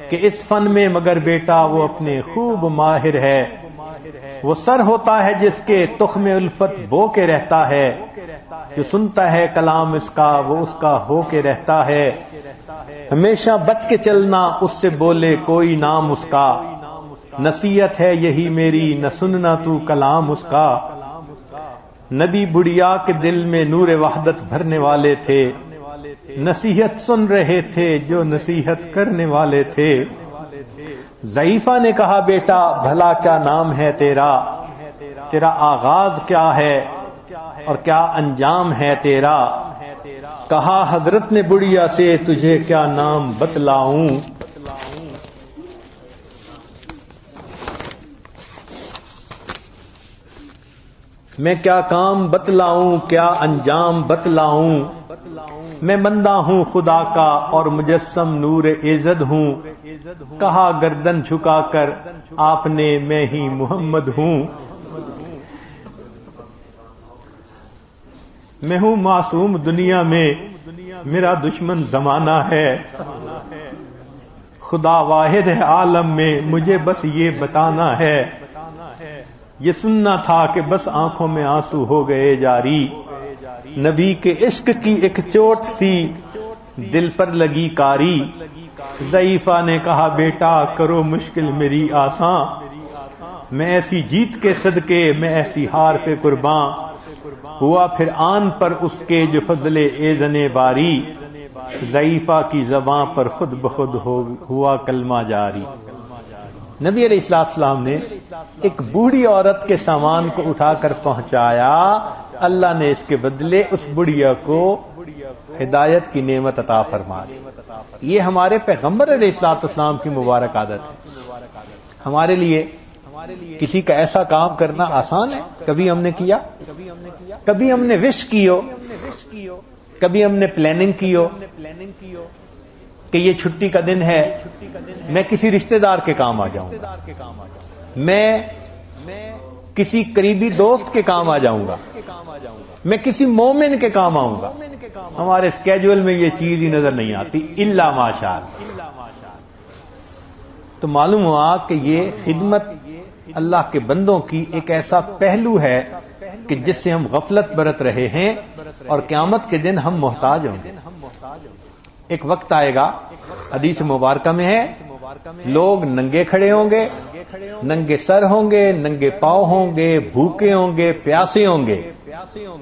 [SPEAKER 1] کہ اس فن میں مگر بیٹا وہ اپنے خوب ماہر ہے، وہ سر ہوتا ہے جس کے تخم الفت بو کے رہتا ہے، جو سنتا ہے کلام اس کا وہ اس کا ہو کے رہتا ہے، ہمیشہ بچ کے چلنا اس سے بولے کوئی نام اس کا، نصیحت ہے یہی میری نہ سننا تو کلام اس کا۔ نبی بڑھیا کے دل میں نور وحدت بھرنے والے تھے، نصیحت سن رہے تھے جو نصیحت کرنے والے تھے۔ ضعیفہ نے کہا بیٹا بھلا کیا نام ہے تیرا، تیرا آغاز کیا ہے اور کیا انجام ہے تیرا؟ کہا حضرت نے بڑھیا سے تجھے کیا نام بتلاؤں، میں کیا کام بتلاؤں کیا انجام بتلاؤں، میں بندہ ہوں خدا کا اور مجسم نور ایزد ہوں، کہا گردن جھکا کر آپ نے میں ہی محمد ہوں، میں ہوں معصوم دنیا میں میرا دشمن زمانہ ہے، خدا واحد ہے عالم میں مجھے بس یہ بتانا ہے، یہ سننا تھا کہ بس آنکھوں میں آنسو ہو گئے جاری، نبی کے عشق کی ایک چوٹ سی دل پر لگی کاری۔ ضعیفہ نے کہا بیٹا کرو مشکل میری آسان، میں ایسی جیت کے صدقے میں ایسی ہار پہ قرباں، ہوا پھر آن پر اس کے جو فضل ایزن باری، ضعیفہ کی زباں پر خود بخود ہوا کلمہ جاری۔ نبی علیہ السلام نے ایک بوڑھی عورت کے سامان کو اٹھا کر پہنچایا، اللہ نے اس کے بدلے اس بڑھیا کو ہدایت کی نعمت عطا فرما دی۔ یہ ہمارے پیغمبر علیہ السلام کی مبارک عادت ہے۔ ہمارے لیے کسی کا ایسا کام کرنا آسان ہے؟ کبھی ہم نے کیا؟ کبھی ہم نے وش کی ہو، کبھی ہم نے پلاننگ کی ہو کہ یہ چھٹی کا دن ہے میں کسی رشتہ دار کے کام آ جاؤں گا، میں کسی قریبی دوست کے کام آ جاؤں گا، میں کسی مومن کے کام آؤں گا؟ ہمارے اسکیجول میں یہ چیز ہی نظر نہیں آتی الا ماشاء اللہ۔ تو معلوم ہوا کہ یہ خدمت اللہ کے بندوں کی ایک ایسا پہلو ہے کہ جس سے ہم غفلت برت رہے ہیں اور قیامت کے دن ہم محتاج ہوں گے۔ ایک وقت آئے گا، حدیث مبارکہ میں ہے، لوگ ننگے کھڑے ہوں گے، ننگے سر ہوں گے، ننگے پاؤں ہوں گے، بھوکے ہوں گے، پیاسے ہوں گے۔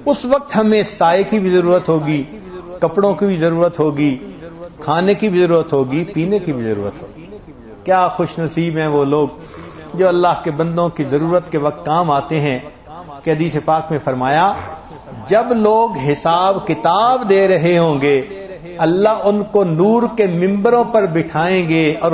[SPEAKER 1] اس وقت ہمیں سائے کی بھی ضرورت ہوگی، کپڑوں کی بھی ضرورت ہوگی، کھانے کی بھی ضرورت ہوگی، پینے کی بھی ضرورت ہوگی۔ کیا خوش نصیب ہیں وہ لوگ جو اللہ کے بندوں کی ضرورت کے وقت کام آتے ہیں کہ حدیث پاک میں فرمایا جب لوگ حساب کتاب دے رہے ہوں گے اللہ ان کو نور کے ممبروں پر بٹھائیں گے اور